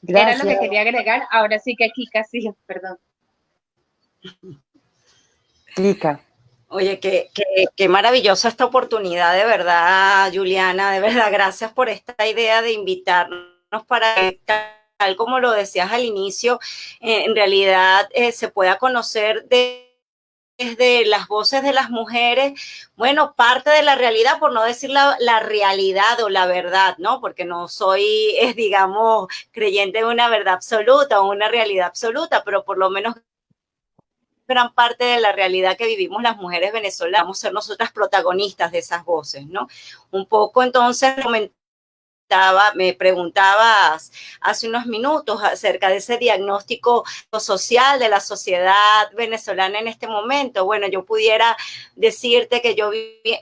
Gracias. Era lo que quería agregar, ahora sí que Kika sigue, perdón. Kika. Oye, qué maravillosa esta oportunidad, de verdad, Juliana, de verdad, gracias por esta idea de invitarnos para que, tal como lo decías al inicio, en realidad se pueda conocer desde las voces de las mujeres, bueno, parte de la realidad, por no decir la realidad o la verdad, ¿no? Porque no soy, digamos, creyente de una verdad absoluta o una realidad absoluta, pero por lo menos gran parte de la realidad que vivimos las mujeres venezolanas, vamos a ser nosotras protagonistas de esas voces, ¿no? Un poco entonces me preguntabas hace unos minutos acerca de ese diagnóstico social de la sociedad venezolana en este momento. Bueno, yo pudiera decirte que yo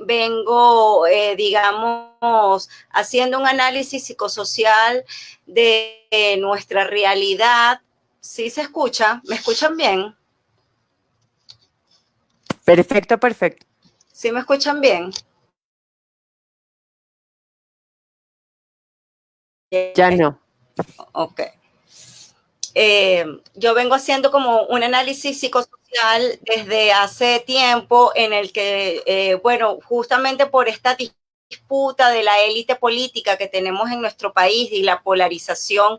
vengo, digamos, haciendo un análisis psicosocial de nuestra realidad. ¿Sí se escucha? ¿Me escuchan bien? Perfecto, perfecto. ¿Sí me escuchan bien? Ya no. Ok. Yo vengo haciendo como un análisis psicosocial desde hace tiempo en el que, bueno, justamente por esta disputa de la élite política que tenemos en nuestro país y la polarización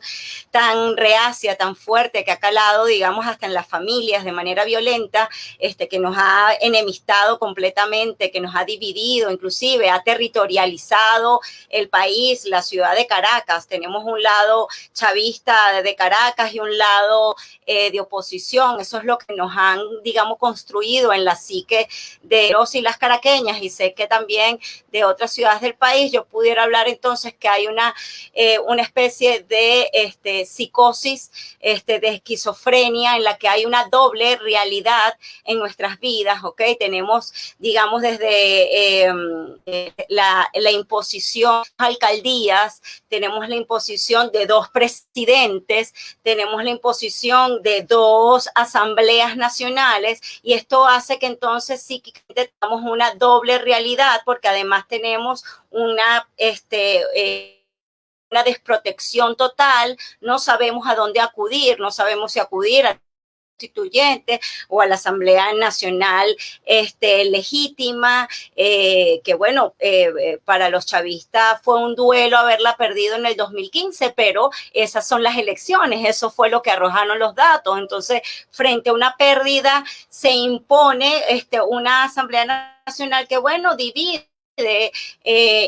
tan reacia, tan fuerte que ha calado, digamos, hasta en las familias de manera violenta, que nos ha enemistado completamente, que nos ha dividido, inclusive ha territorializado el país, la ciudad de Caracas. Tenemos un lado chavista de Caracas y un lado de oposición. Eso es lo que nos han, digamos, construido en la psique de los y las caraqueñas, y sé que también de otras ciudades del país. Yo pudiera hablar entonces que hay una especie de psicosis, de esquizofrenia, en la que hay una doble realidad en nuestras vidas, ¿ok? Tenemos, digamos, desde la imposición a alcaldías, tenemos la imposición de 2 presidentes, tenemos la imposición de 2 asambleas nacionales, y esto hace que entonces sí que tengamos una doble realidad, porque además tenemos una desprotección total, no sabemos a dónde acudir, no sabemos si acudir a constituyente o a la Asamblea Nacional legítima, que bueno, para los chavistas fue un duelo haberla perdido en el 2015, pero esas son las elecciones, eso fue lo que arrojaron los datos. Entonces, frente a una pérdida, se impone una Asamblea Nacional que, bueno, divide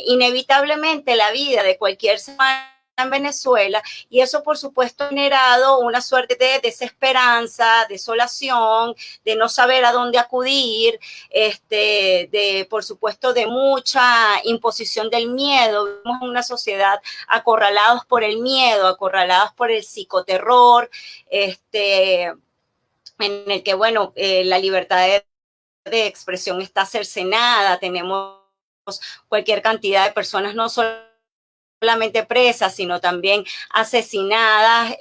inevitablemente la vida de cualquier semana en Venezuela, y eso por supuesto ha generado una suerte de desesperanza, desolación, de no saber a dónde acudir, de por supuesto de mucha imposición del miedo. Vivimos en una sociedad acorralados por el miedo, acorralados por el psicoterror, en el que, bueno, la libertad de expresión está cercenada, tenemos cualquier cantidad de personas no solamente presas, sino también asesinadas,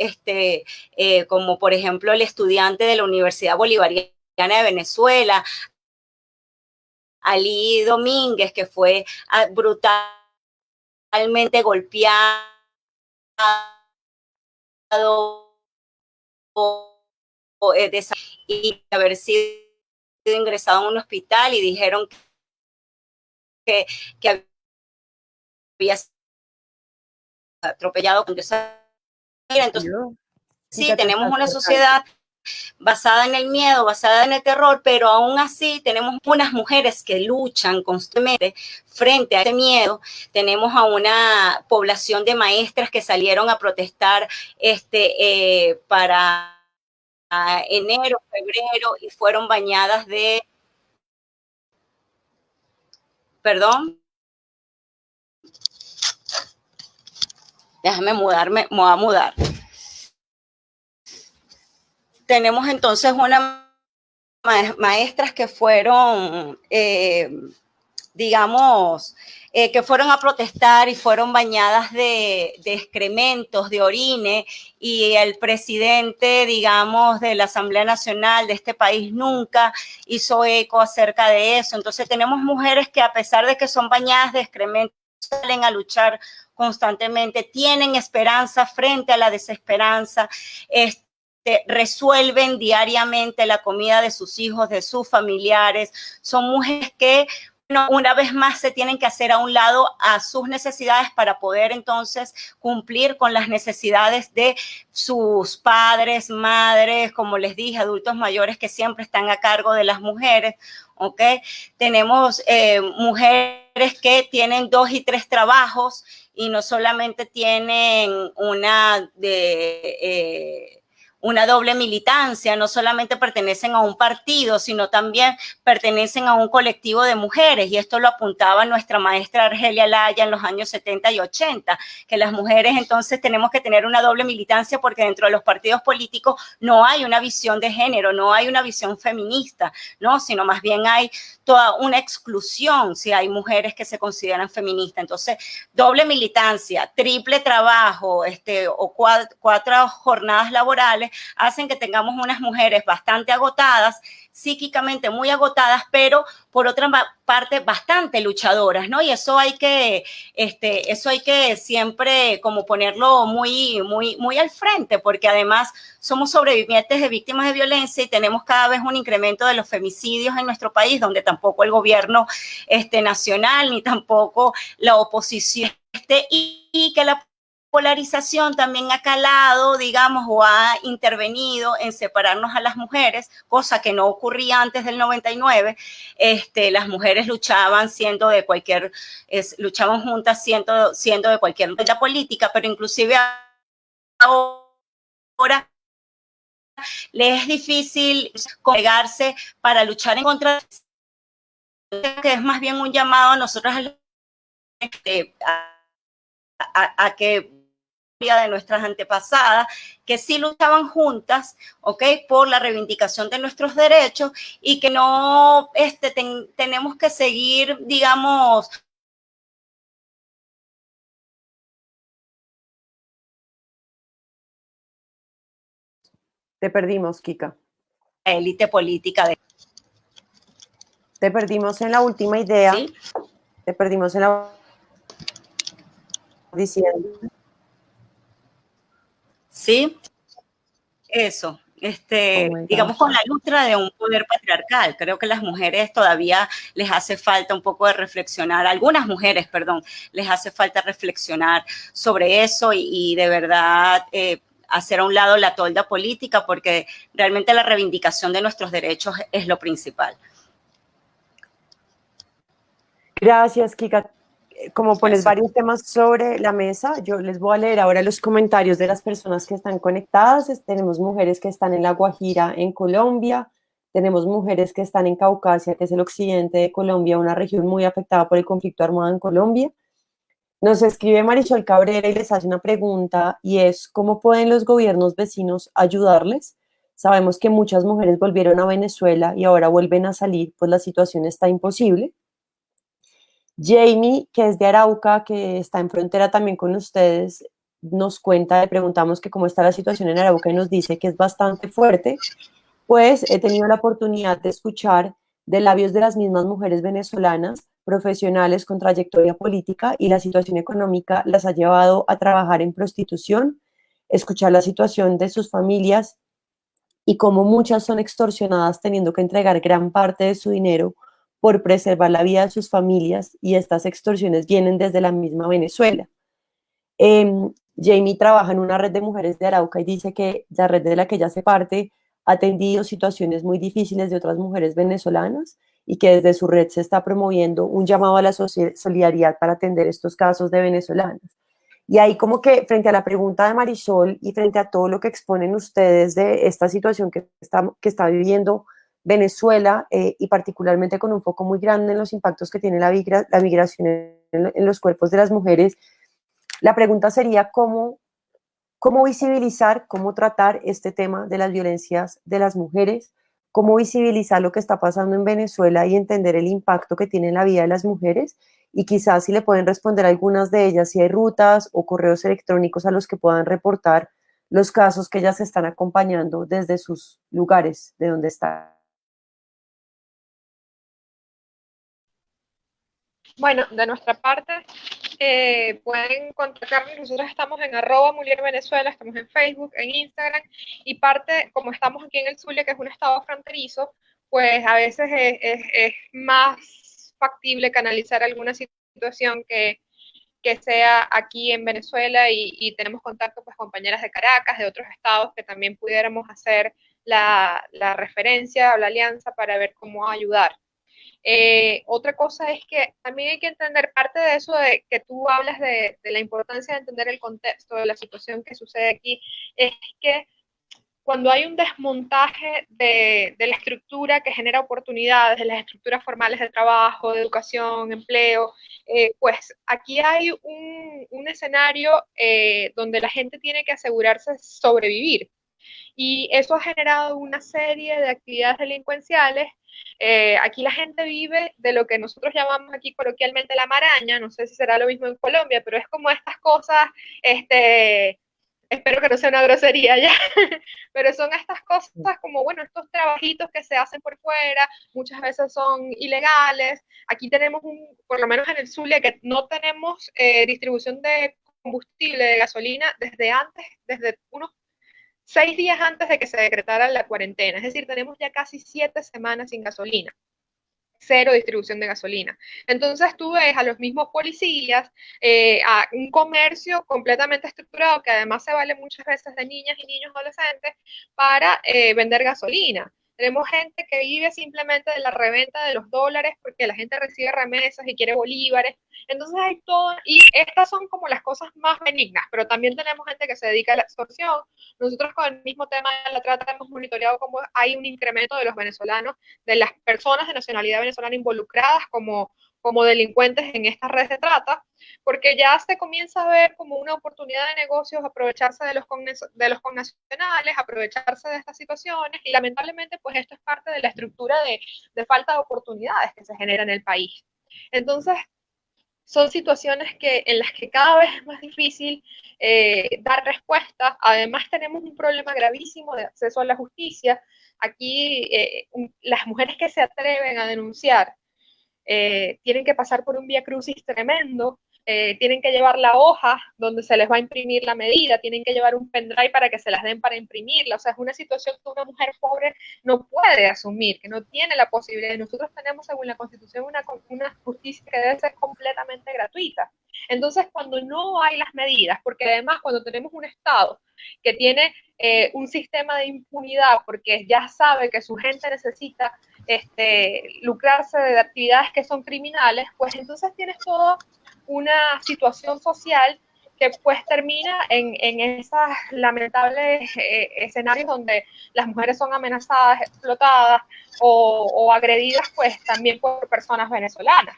como por ejemplo el estudiante de la Universidad Bolivariana de Venezuela, Ali Domínguez, que fue brutalmente golpeado y haber sido ingresado en un hospital, y dijeron que había atropellado con esa. Entonces, sí, tenemos una sociedad basada en el miedo, basada en el terror, pero aún así tenemos unas mujeres que luchan constantemente frente a ese miedo. Tenemos a una población de maestras que salieron a protestar para enero, febrero, y fueron bañadas de, perdón, déjame mudarme, me voy a mudar. Tenemos entonces unas maestras que fueron, digamos, que fueron a protestar y fueron bañadas de excrementos, de orine, y el presidente, digamos, de la Asamblea Nacional de este país nunca hizo eco acerca de eso. Entonces tenemos mujeres que, a pesar de que son bañadas de excrementos, salen a luchar constantemente, tienen esperanza frente a la desesperanza, resuelven diariamente la comida de sus hijos, de sus familiares. Son mujeres que una vez más se tienen que hacer a un lado a sus necesidades para poder entonces cumplir con las necesidades de sus padres, madres, como les dije, adultos mayores que siempre están a cargo de las mujeres, ¿ok? Tenemos mujeres que tienen 2 y 3 trabajos y no solamente tienen una doble militancia, no solamente pertenecen a un partido, sino también pertenecen a un colectivo de mujeres, y esto lo apuntaba nuestra maestra Argelia Laya en los años 70 y 80, que las mujeres entonces tenemos que tener una doble militancia porque dentro de los partidos políticos no hay una visión de género, no hay una visión feminista, ¿no? Sino más bien hay toda una exclusión si hay mujeres que se consideran feministas. Entonces, doble militancia, triple trabajo, o 4 jornadas laborales hacen que tengamos unas mujeres bastante agotadas, psíquicamente muy agotadas, pero por otra parte bastante luchadoras, ¿no? Y eso hay que siempre como ponerlo muy, muy, muy al frente, porque además somos sobrevivientes de víctimas de violencia y tenemos cada vez un incremento de los femicidios en nuestro país, donde tampoco el gobierno nacional ni tampoco la oposición y que la polarización también ha calado, digamos, o ha intervenido en separarnos a las mujeres, cosa que no ocurría antes del 99. Las mujeres luchaban luchaban juntas siendo de cualquier política, pero inclusive ahora les es difícil congregarse para luchar en contra, que es más bien un llamado a nosotras a que de nuestras antepasadas, que sí luchaban juntas, ¿ok? Por la reivindicación de nuestros derechos, y que no tenemos que seguir, digamos, Te perdimos, Kika. élite política. Te perdimos en la última idea. ¿Sí? Te perdimos en la diciendo. Sí, eso. Digamos, con la lucha de un poder patriarcal. Creo que las mujeres todavía les hace falta un poco de reflexionar, algunas mujeres, perdón, les hace falta reflexionar sobre eso y de verdad hacer a un lado la tolda política, porque realmente la reivindicación de nuestros derechos es lo principal. Gracias, Kika. Como pones varios temas sobre la mesa, yo les voy a leer ahora los comentarios de las personas que están conectadas. Tenemos mujeres que están en La Guajira, en Colombia. Tenemos mujeres que están en Caucasia, que es el occidente de Colombia, una región muy afectada por el conflicto armado en Colombia. Nos escribe Marisol Cabrera y les hace una pregunta, y es: ¿cómo pueden los gobiernos vecinos ayudarles? Sabemos que muchas mujeres volvieron a Venezuela y ahora vuelven a salir, pues la situación está imposible. Jamie, que es de Arauca, que está en frontera también con ustedes, nos cuenta, le preguntamos que cómo está la situación en Arauca y nos dice que es bastante fuerte. Pues he tenido la oportunidad de escuchar de labios de las mismas mujeres venezolanas, profesionales con trayectoria política, y la situación económica las ha llevado a trabajar en prostitución, escuchar la situación de sus familias y cómo muchas son extorsionadas teniendo que entregar gran parte de su dinero por preservar la vida de sus familias, y estas extorsiones vienen desde la misma Venezuela. Jamie trabaja en una red de mujeres de Arauca y dice que la red de la que ella hace parte ha atendido situaciones muy difíciles de otras mujeres venezolanas y que desde su red se está promoviendo un llamado a la solidaridad para atender estos casos de venezolanas. Y ahí como que frente a la pregunta de Marisol y frente a todo lo que exponen ustedes de esta situación que está viviendo Venezuela y particularmente con un foco muy grande en los impactos que tiene la migración en los cuerpos de las mujeres, la pregunta sería cómo visibilizar, cómo tratar este tema de las violencias de las mujeres, cómo visibilizar lo que está pasando en Venezuela y entender el impacto que tiene en la vida de las mujeres y quizás si le pueden responder algunas de ellas, si hay rutas o correos electrónicos a los que puedan reportar los casos que ellas están acompañando desde sus lugares de donde están. Bueno, de nuestra parte, pueden contactarnos. Nosotros estamos en @MulierVenezuela, estamos en Facebook, en Instagram, y parte, como estamos aquí en el Zulia, que es un estado fronterizo, pues a veces es más factible canalizar alguna situación que sea aquí en Venezuela y tenemos contacto pues compañeras de Caracas, de otros estados que también pudiéramos hacer la referencia o la alianza para ver cómo ayudar. Otra cosa es que también hay que entender parte de eso de que tú hablas de la importancia de entender el contexto de la situación que sucede aquí, es que cuando hay un desmontaje de la estructura que genera oportunidades, de las estructuras formales de trabajo, de educación, empleo, pues aquí hay un escenario donde la gente tiene que asegurarse de sobrevivir. Y eso ha generado una serie de actividades delincuenciales. Aquí la gente vive de lo que nosotros llamamos aquí coloquialmente la maraña, no sé si será lo mismo en Colombia, pero es como estas cosas, espero que no sea una grosería ya, pero son estas cosas como, bueno, estos trabajitos que se hacen por fuera, muchas veces son ilegales. Aquí tenemos por lo menos en el Zulia, que no tenemos distribución de combustible, de gasolina, desde unos 6 días antes de que se decretara la cuarentena. Es decir, tenemos ya casi 7 semanas sin gasolina. Cero distribución de gasolina. Entonces tú ves a los mismos policías, a un comercio completamente estructurado que además se vale muchas veces de niñas y niños adolescentes para vender gasolina. Tenemos gente que vive simplemente de la reventa de los dólares porque la gente recibe remesas y quiere bolívares. Entonces hay todo, y estas son como las cosas más benignas, pero también tenemos gente que se dedica a la extorsión. Nosotros con el mismo tema de la trata hemos monitoreado cómo hay un incremento de los venezolanos, de las personas de nacionalidad venezolana involucradas como delincuentes en esta red de trata, porque ya se comienza a ver como una oportunidad de negocios, aprovecharse de los connacionales, aprovecharse de estas situaciones, y lamentablemente pues esto es parte de la estructura de falta de oportunidades que se genera en el país. Entonces, son situaciones en las que cada vez es más difícil dar respuesta. Además, tenemos un problema gravísimo de acceso a la justicia. Aquí, las mujeres que se atreven a denunciar tienen que pasar por un viacrucis tremendo. Tienen que llevar la hoja donde se les va a imprimir la medida, tienen que llevar un pendrive para que se las den para imprimirla. O sea, es una situación que una mujer pobre no puede asumir, que no tiene la posibilidad. Nosotros tenemos, según la Constitución, una justicia que debe ser completamente gratuita. Entonces, cuando no hay las medidas, porque además cuando tenemos un Estado que tiene un sistema de impunidad, porque ya sabe que su gente necesita lucrarse de actividades que son criminales, pues entonces tienes toda una situación social que pues termina en esos lamentables escenarios donde las mujeres son amenazadas, explotadas o agredidas pues también por personas venezolanas.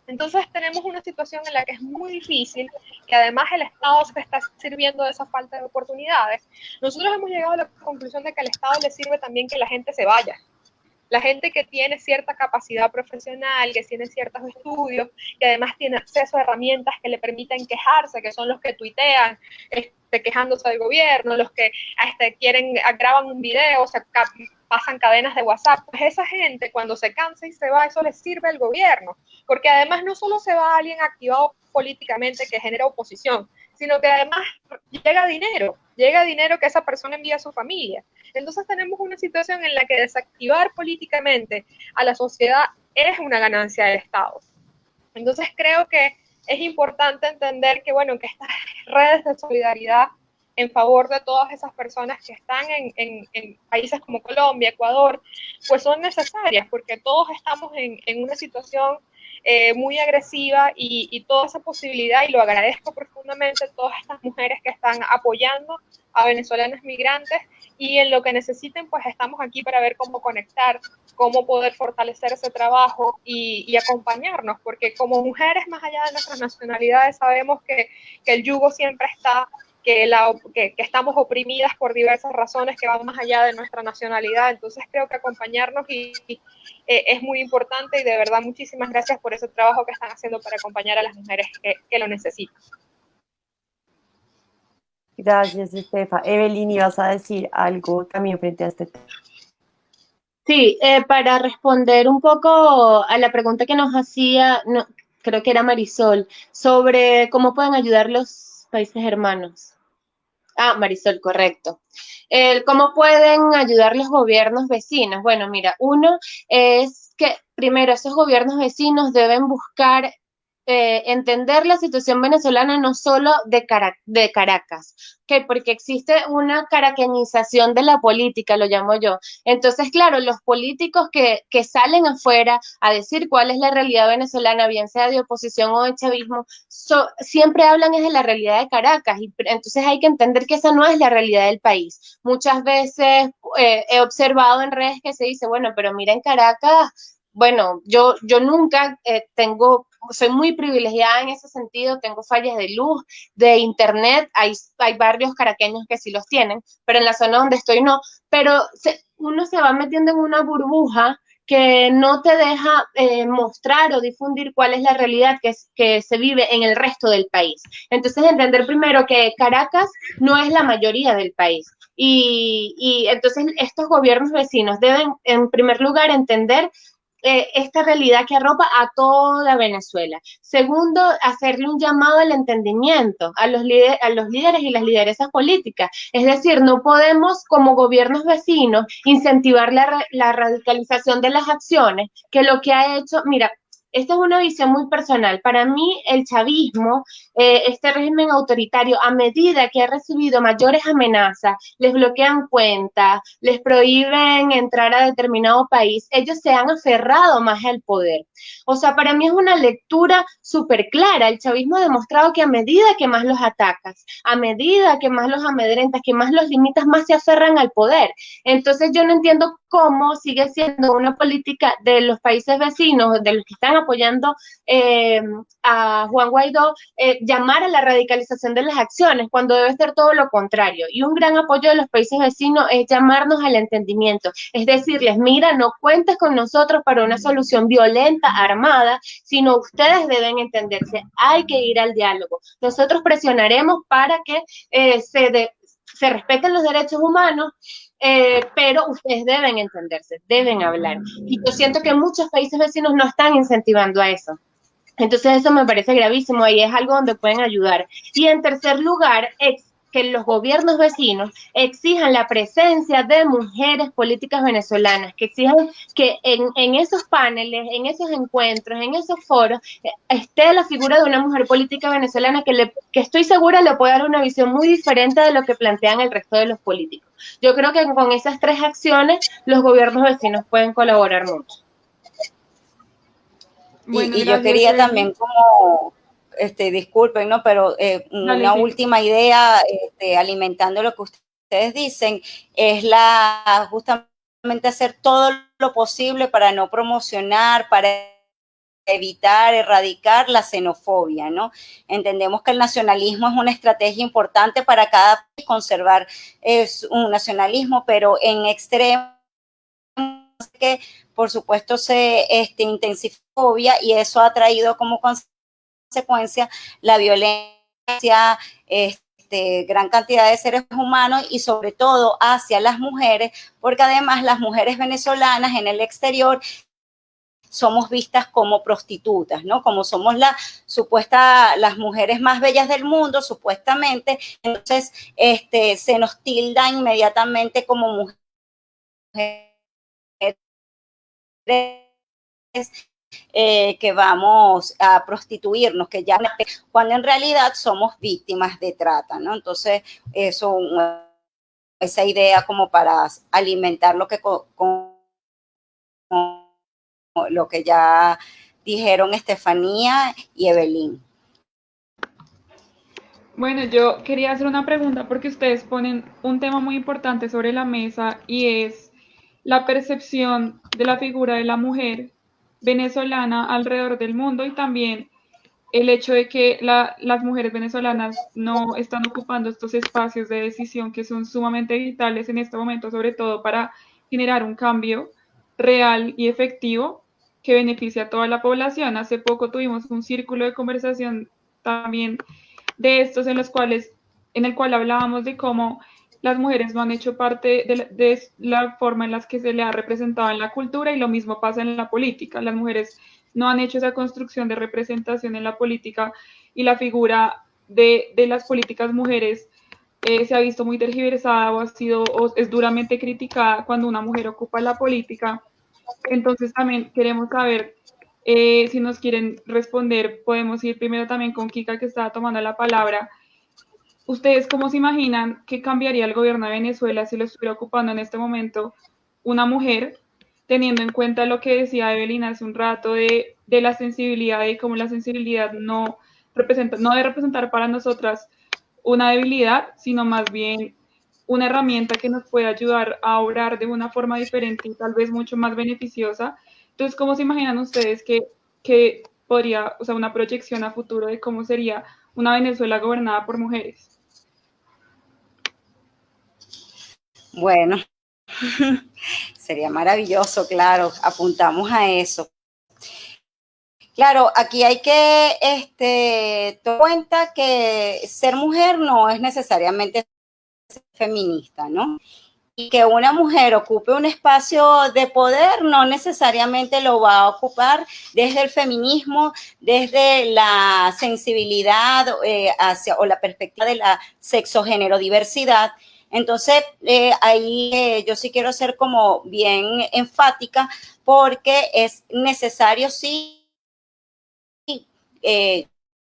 Entonces tenemos una situación en la que es muy difícil, que además el Estado se está sirviendo de esa falta de oportunidades. Nosotros hemos llegado a la conclusión de que al Estado le sirve también que la gente se vaya. La gente que tiene cierta capacidad profesional, que tiene ciertos estudios, que además tiene acceso a herramientas que le permiten quejarse, que son los que tuitean quejándose del gobierno, los que graban un video, pasan cadenas de WhatsApp, pues esa gente cuando se cansa y se va, eso les sirve al gobierno, porque además no solo se va alguien activado políticamente que genera oposición, sino que además llega dinero que esa persona envía a su familia. Entonces tenemos una situación en la que desactivar políticamente a la sociedad es una ganancia del Estado. Entonces creo que es importante entender que, bueno, que estas redes de solidaridad en favor de todas esas personas que están en países como Colombia, Ecuador, pues son necesarias, porque todos estamos en una situación muy agresiva y toda esa posibilidad, y lo agradezco profundamente, todas estas mujeres que están apoyando a venezolanos migrantes, y en lo que necesiten, pues estamos aquí para ver cómo conectar, cómo poder fortalecer ese trabajo y acompañarnos, porque como mujeres, más allá de nuestras nacionalidades, sabemos que el yugo siempre está, que estamos oprimidas por diversas razones que van más allá de nuestra nacionalidad. Entonces creo que acompañarnos es muy importante, y de verdad muchísimas gracias por ese trabajo que están haciendo para acompañar a las mujeres que lo necesitan. Gracias, Estefa. Evelyn, ¿ibas a decir algo también frente a este tema? Sí, para responder un poco a la pregunta que nos hacía, no, creo que era Marisol, sobre cómo pueden ayudar los países hermanos. Ah, Marisol, correcto. ¿Cómo pueden ayudar los gobiernos vecinos? Bueno, mira, uno es que primero esos gobiernos vecinos deben buscar entender la situación venezolana no solo de Caracas, ¿okay? Porque existe una caraqueñización de la política, lo llamo yo. Entonces, claro, los políticos que salen afuera a decir cuál es la realidad venezolana, bien sea de oposición o de chavismo, siempre hablan es de la realidad de Caracas, y entonces hay que entender que esa no es la realidad del país. Muchas veces he observado en redes que se dice, bueno, pero mira en Caracas, bueno, yo nunca soy muy privilegiada en ese sentido, tengo fallas de luz, de internet, hay barrios caraqueños que sí los tienen, pero en la zona donde estoy no, pero uno se va metiendo en una burbuja que no te deja mostrar o difundir cuál es la realidad que se vive en el resto del país. Entonces, entender primero que Caracas no es la mayoría del país. Y entonces estos gobiernos vecinos deben, en primer lugar, entender esta realidad que arropa a toda Venezuela. Segundo, hacerle un llamado al entendimiento a los líderes y las lideresas políticas. Es decir, no podemos como gobiernos vecinos incentivar la radicalización de las acciones, que lo que ha hecho, mira, esta es una visión muy personal. Para mí, el chavismo, este régimen autoritario, a medida que ha recibido mayores amenazas, les bloquean cuentas, les prohíben entrar a determinado país, ellos se han aferrado más al poder. O sea, para mí es una lectura súper clara. El chavismo ha demostrado que a medida que más los atacas, a medida que más los amedrentas, que más los limitas, más se aferran al poder. Entonces yo no entiendo cómo sigue siendo una política de los países vecinos, de los que están apoyando a Juan Guaidó, llamar a la radicalización de las acciones, cuando debe ser todo lo contrario. Y un gran apoyo de los países vecinos es llamarnos al entendimiento, es decirles, mira, no cuentes con nosotros para una solución violenta, armada, sino ustedes deben entenderse, hay que ir al diálogo. Nosotros presionaremos para que se respeten los derechos humanos, pero ustedes deben entenderse, deben hablar. Y yo siento que muchos países vecinos no están incentivando a eso. Entonces eso me parece gravísimo y es algo donde pueden ayudar. Y en tercer lugar, que los gobiernos vecinos exijan la presencia de mujeres políticas venezolanas, que exijan que en esos paneles, en esos encuentros, en esos foros, esté la figura de una mujer política venezolana que estoy segura le puede dar una visión muy diferente de lo que plantean el resto de los políticos. Yo creo que con esas tres acciones los gobiernos vecinos pueden colaborar mucho. Bueno, y yo quería también como, disculpen, ¿no? Pero una última idea, alimentando lo que ustedes dicen, es justamente hacer todo lo posible para no promocionar, para evitar, erradicar la xenofobia, ¿no? Entendemos que el nacionalismo es una estrategia importante para cada país, conservar un nacionalismo, pero en extremo que por supuesto se intensifica y eso ha traído como consecuencia la violencia, gran cantidad de seres humanos y sobre todo hacia las mujeres, porque además las mujeres venezolanas en el exterior somos vistas como prostitutas, ¿no? Como somos las mujeres más bellas del mundo, supuestamente, entonces se nos tilda inmediatamente como mujeres que vamos a prostituirnos, que ya cuando en realidad somos víctimas de trata, ¿no? Entonces, esa idea como para alimentar lo que ya dijeron Estefanía y Evelyn. Bueno, yo quería hacer una pregunta porque ustedes ponen un tema muy importante sobre la mesa y es la percepción de la figura de la mujer venezolana alrededor del mundo y también el hecho de que las mujeres venezolanas no están ocupando estos espacios de decisión que son sumamente vitales en este momento, sobre todo para generar un cambio real y efectivo que beneficie a toda la población. Hace poco tuvimos un círculo de conversación también de estos en el cual hablábamos de cómo las mujeres no han hecho parte de la forma en la que se le ha representado en la cultura y lo mismo pasa en la política. Las mujeres no han hecho esa construcción de representación en la política y la figura de las políticas mujeres se ha visto muy tergiversada o es duramente criticada cuando una mujer ocupa la política. Entonces también queremos saber si nos quieren responder, podemos ir primero también con Kika que estaba tomando la palabra. ¿Ustedes cómo se imaginan que cambiaría el gobierno de Venezuela si lo estuviera ocupando en este momento una mujer, teniendo en cuenta lo que decía Evelyn hace un rato de la sensibilidad y cómo la sensibilidad no debe representar para nosotras una debilidad, sino más bien una herramienta que nos puede ayudar a obrar de una forma diferente y tal vez mucho más beneficiosa? Entonces, ¿cómo se imaginan ustedes que podría, o sea, una proyección a futuro de cómo sería una Venezuela gobernada por mujeres? Bueno, sería maravilloso, claro, apuntamos a eso. Claro, aquí hay que tomar en cuenta que ser mujer no es necesariamente ser feminista, ¿no? Y que una mujer ocupe un espacio de poder no necesariamente lo va a ocupar desde el feminismo, desde la sensibilidad o la perspectiva de la sexo-género-diversidad. Entonces, ahí yo sí quiero ser como bien enfática porque es necesario, sí,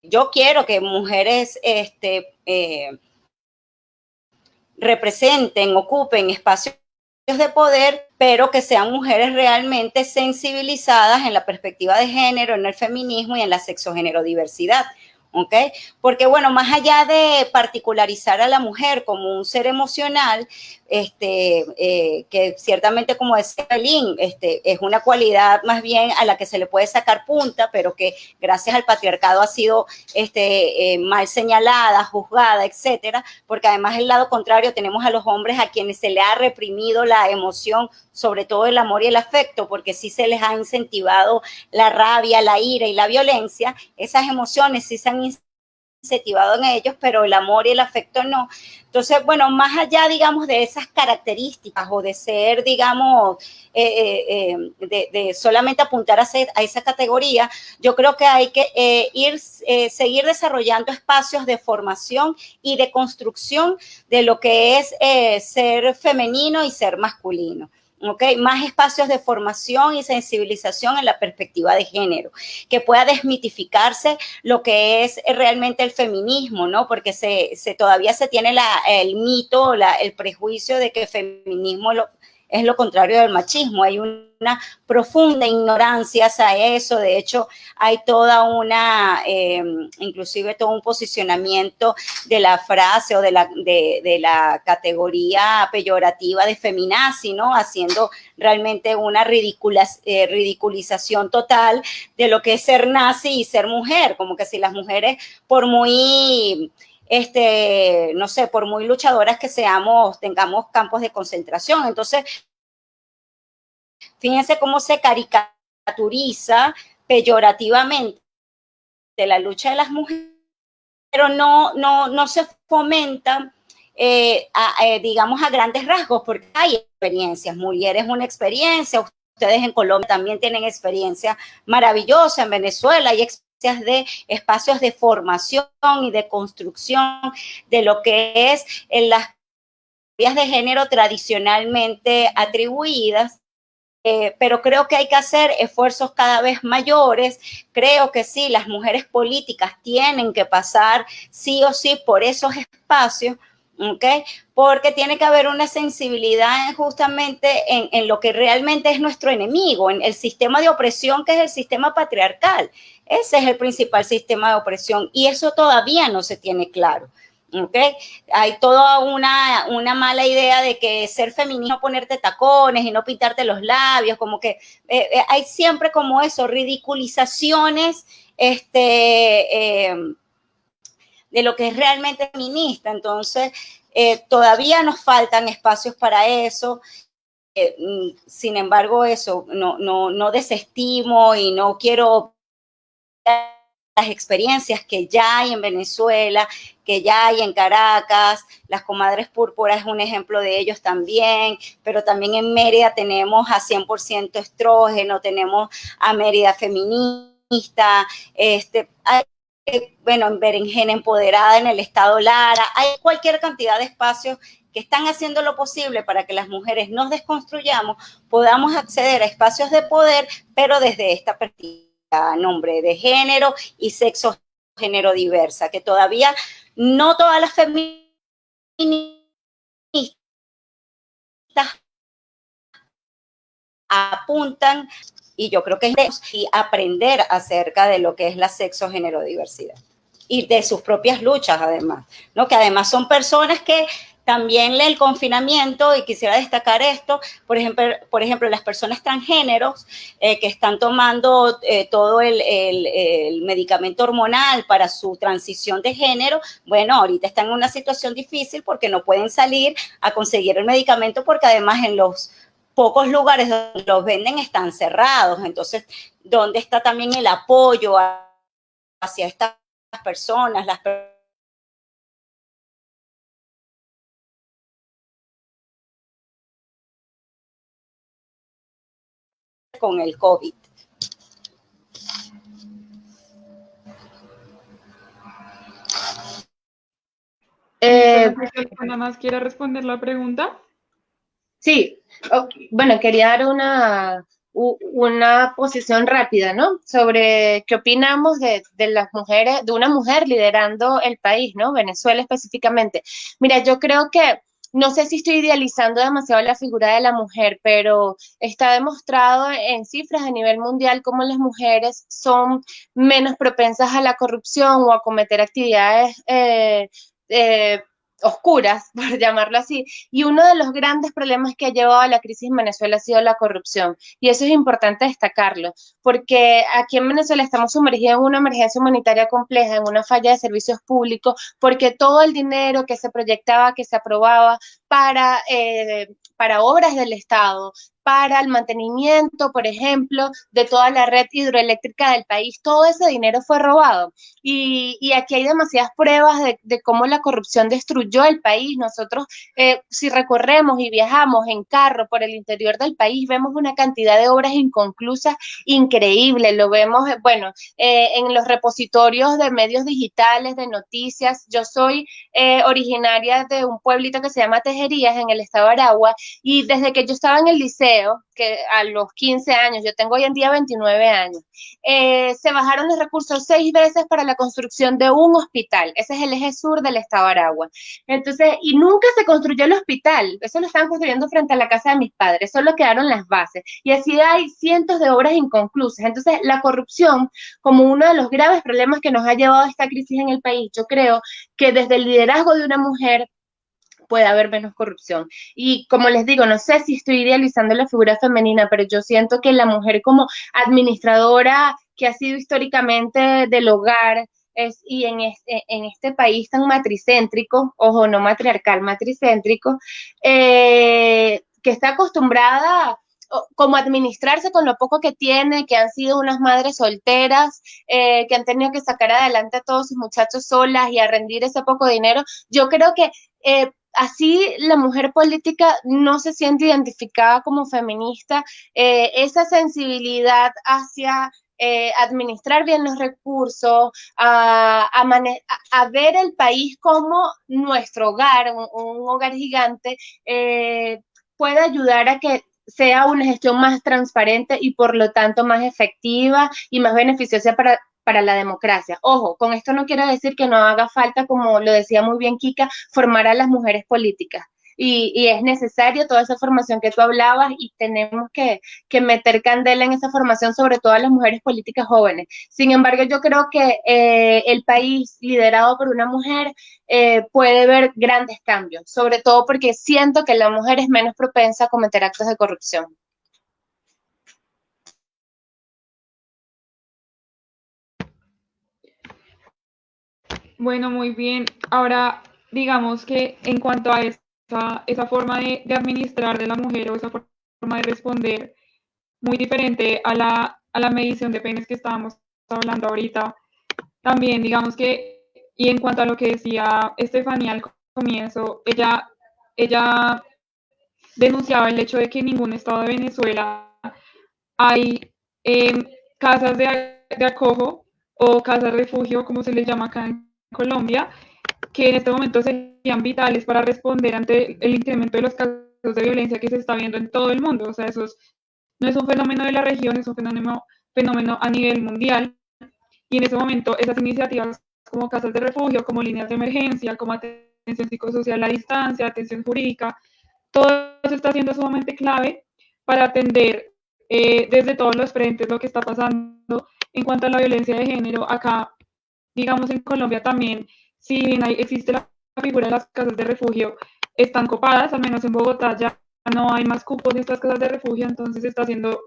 yo quiero que mujeres representen, ocupen espacios de poder, pero que sean mujeres realmente sensibilizadas en la perspectiva de género, en el feminismo y en la sexogénero-diversidad. ¿Ok? Porque, bueno, más allá de particularizar a la mujer como un ser emocional, que ciertamente, como decía Evelyn, es una cualidad más bien a la que se le puede sacar punta, pero que gracias al patriarcado ha sido mal señalada, juzgada, etcétera, porque además del lado contrario tenemos a los hombres a quienes se le ha reprimido la emoción, sobre todo el amor y el afecto, porque sí se les ha incentivado la rabia, la ira y la violencia. Esas emociones sí se han incentivado en ellos, pero el amor y el afecto no. Entonces, bueno, más allá, digamos, de esas características o de ser, digamos, de solamente apuntar a esa categoría, yo creo que hay que seguir desarrollando espacios de formación y de construcción de lo que es ser femenino y ser masculino. Okay, más espacios de formación y sensibilización en la perspectiva de género, que pueda desmitificarse lo que es realmente el feminismo, ¿no? Porque todavía se tiene el mito, el prejuicio de que el feminismo es lo contrario del machismo. Hay una profunda ignorancia hacia eso. De hecho, hay inclusive todo un posicionamiento de la frase o de la categoría peyorativa de feminazi, ¿no? Haciendo realmente una ridiculización total de lo que es ser nazi y ser mujer, como que si las mujeres, por muy no sé, por muy luchadoras que seamos, tengamos campos de concentración. Entonces, fíjense cómo se caricaturiza peyorativamente la lucha de las mujeres, pero no se fomenta, digamos, a grandes rasgos, porque hay experiencias. Mujer es una experiencia, ustedes en Colombia también tienen experiencias maravillosas, en Venezuela hay experiencias de espacios de formación y de construcción de lo que es en las categorías de género tradicionalmente atribuidas, pero creo que hay que hacer esfuerzos cada vez mayores. Creo que sí, las mujeres políticas tienen que pasar sí o sí por esos espacios, ¿ok? Porque tiene que haber una sensibilidad justamente en lo que realmente es nuestro enemigo, en el sistema de opresión que es el sistema patriarcal. Ese es el principal sistema de opresión y eso todavía no se tiene claro. ¿Okay? Hay toda una mala idea de que ser femenino es ponerte tacones y no pintarte los labios, como que hay siempre como eso, ridiculizaciones de lo que es realmente feminista. Entonces, todavía nos faltan espacios para eso. Sin embargo, eso no desestimo y no quiero las experiencias que ya hay en Venezuela, que ya hay en Caracas. Las comadres púrpuras es un ejemplo de ellos también, pero también en Mérida tenemos a 100% estrógeno, tenemos a Mérida feminista, hay, bueno, en Berenjena Empoderada, en el estado Lara, hay cualquier cantidad de espacios que están haciendo lo posible para que las mujeres nos desconstruyamos, podamos acceder a espacios de poder, pero desde esta perspectiva, nombre de género y sexo género diversa, que todavía no todas las feministas apuntan, y yo creo que es y aprender acerca de lo que es la sexo género diversidad y de sus propias luchas además, ¿no? Que además son personas que también el confinamiento, y quisiera destacar esto, por ejemplo las personas transgéneros que están tomando todo el medicamento hormonal para su transición de género, bueno, ahorita están en una situación difícil porque no pueden salir a conseguir el medicamento porque además en los pocos lugares donde los venden están cerrados. Entonces, ¿dónde está también el apoyo hacia estas personas, con el COVID? ¿Alguna más quiere responder la pregunta? Sí, bueno, quería dar una posición rápida, ¿no? Sobre qué opinamos de las mujeres, de una mujer liderando el país, ¿no? Venezuela específicamente. Mira, yo creo que, no sé si estoy idealizando demasiado la figura de la mujer, pero está demostrado en cifras a nivel mundial cómo las mujeres son menos propensas a la corrupción o a cometer actividades oscuras, por llamarlo así, y uno de los grandes problemas que ha llevado a la crisis en Venezuela ha sido la corrupción, y eso es importante destacarlo, porque aquí en Venezuela estamos sumergidos en una emergencia humanitaria compleja, en una falla de servicios públicos, porque todo el dinero que se proyectaba, que se aprobaba para obras del Estado, para el mantenimiento, por ejemplo, de toda la red hidroeléctrica del país, todo ese dinero fue robado. Y aquí hay demasiadas pruebas de cómo la corrupción destruyó el país. Nosotros, si recorremos y viajamos en carro por el interior del país, vemos una cantidad de obras inconclusas increíble. Lo vemos, bueno, en los repositorios de medios digitales, de noticias. Yo soy originaria de un pueblito que se llama Tejerías, en el estado de Aragua, y desde que yo estaba en el liceo, que a los 15 años, yo tengo hoy en día 29 años, se bajaron los recursos 6 veces para la construcción de un hospital. Ese es el eje sur del estado de Aragua. Entonces, y nunca se construyó el hospital. Eso lo estaban construyendo frente a la casa de mis padres. Solo quedaron las bases. Y así hay cientos de obras inconclusas. Entonces, la corrupción, como uno de los graves problemas que nos ha llevado a esta crisis en el país, yo creo que desde el liderazgo de una mujer puede haber menos corrupción. Y como les digo, no sé si estoy idealizando la figura femenina, pero yo siento que la mujer como administradora que ha sido históricamente del hogar y en este país tan matricéntrico, ojo, no matriarcal, matricéntrico, que está acostumbrada como administrarse con lo poco que tiene, que han sido unas madres solteras, que han tenido que sacar adelante a todos sus muchachos solas y a rendir ese poco dinero. Yo creo que así la mujer política no se siente identificada como feminista, esa sensibilidad hacia administrar bien los recursos, a ver el país como nuestro hogar, un hogar gigante, puede ayudar a que sea una gestión más transparente y por lo tanto más efectiva y más beneficiosa para para la democracia. Ojo, con esto no quiero decir que no haga falta, como lo decía muy bien Kika, formar a las mujeres políticas. Y es necesario toda esa formación que tú hablabas y tenemos que meter candela en esa formación, sobre todo a las mujeres políticas jóvenes. Sin embargo, yo creo que el país liderado por una mujer puede ver grandes cambios, sobre todo porque siento que la mujer es menos propensa a cometer actos de corrupción. Bueno, muy bien. Ahora, digamos que en cuanto a esa forma de administrar de la mujer o esa forma de responder muy diferente a la medición de penes que estábamos hablando ahorita, también digamos que, y en cuanto a lo que decía Estefanía al comienzo, ella denunciaba el hecho de que en ningún estado de Venezuela hay casas de acojo o casas refugio, como se les llama acá en Colombia, que en este momento serían vitales para responder ante el incremento de los casos de violencia que se está viendo en todo el mundo. O sea, no es un fenómeno de la región, es un fenómeno a nivel mundial. Y en ese momento esas iniciativas como casas de refugio, como líneas de emergencia, como atención psicosocial a distancia, atención jurídica, todo eso está siendo sumamente clave para atender desde todos los frentes lo que está pasando en cuanto a la violencia de género. Acá, digamos, en Colombia también, si bien existe la figura de las casas de refugio, están copadas, al menos en Bogotá ya no hay más cupos de estas casas de refugio, entonces está siendo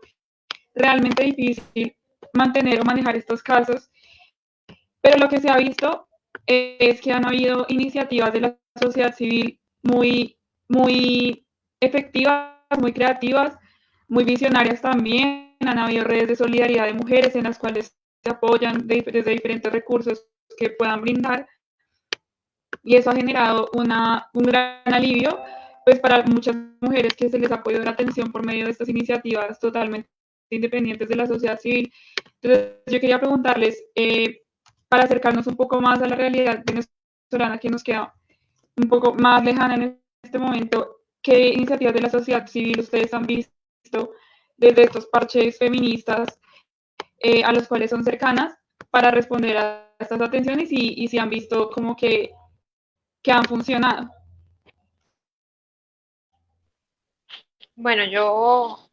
realmente difícil mantener o manejar estos casos. Pero lo que se ha visto es que han habido iniciativas de la sociedad civil muy efectivas, muy creativas, muy visionarias también. Han habido redes de solidaridad de mujeres en las cuales se apoyan desde diferentes recursos que puedan brindar. Y eso ha generado un gran alivio pues para muchas mujeres que se les ha podido dar atención por medio de estas iniciativas totalmente independientes de la sociedad civil. Entonces, yo quería preguntarles, para acercarnos un poco más a la realidad venezolana que nos queda un poco más lejana en este momento, ¿qué iniciativas de la sociedad civil ustedes han visto desde estos parches feministas a los cuales son cercanas para responder a estas atenciones y si han visto como que han funcionado? Bueno, yo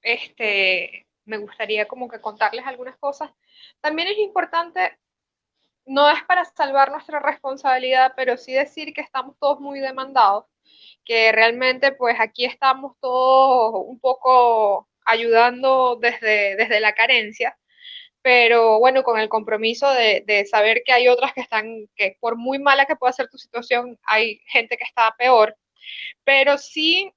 me gustaría como que contarles algunas cosas. También es importante, no es para salvar nuestra responsabilidad, pero sí decir que estamos todos muy demandados, que realmente pues aquí estamos todos un poco ayudando desde la carencia, pero bueno, con el compromiso de saber que hay otras que están, que por muy mala que pueda ser tu situación, hay gente que está peor, pero sí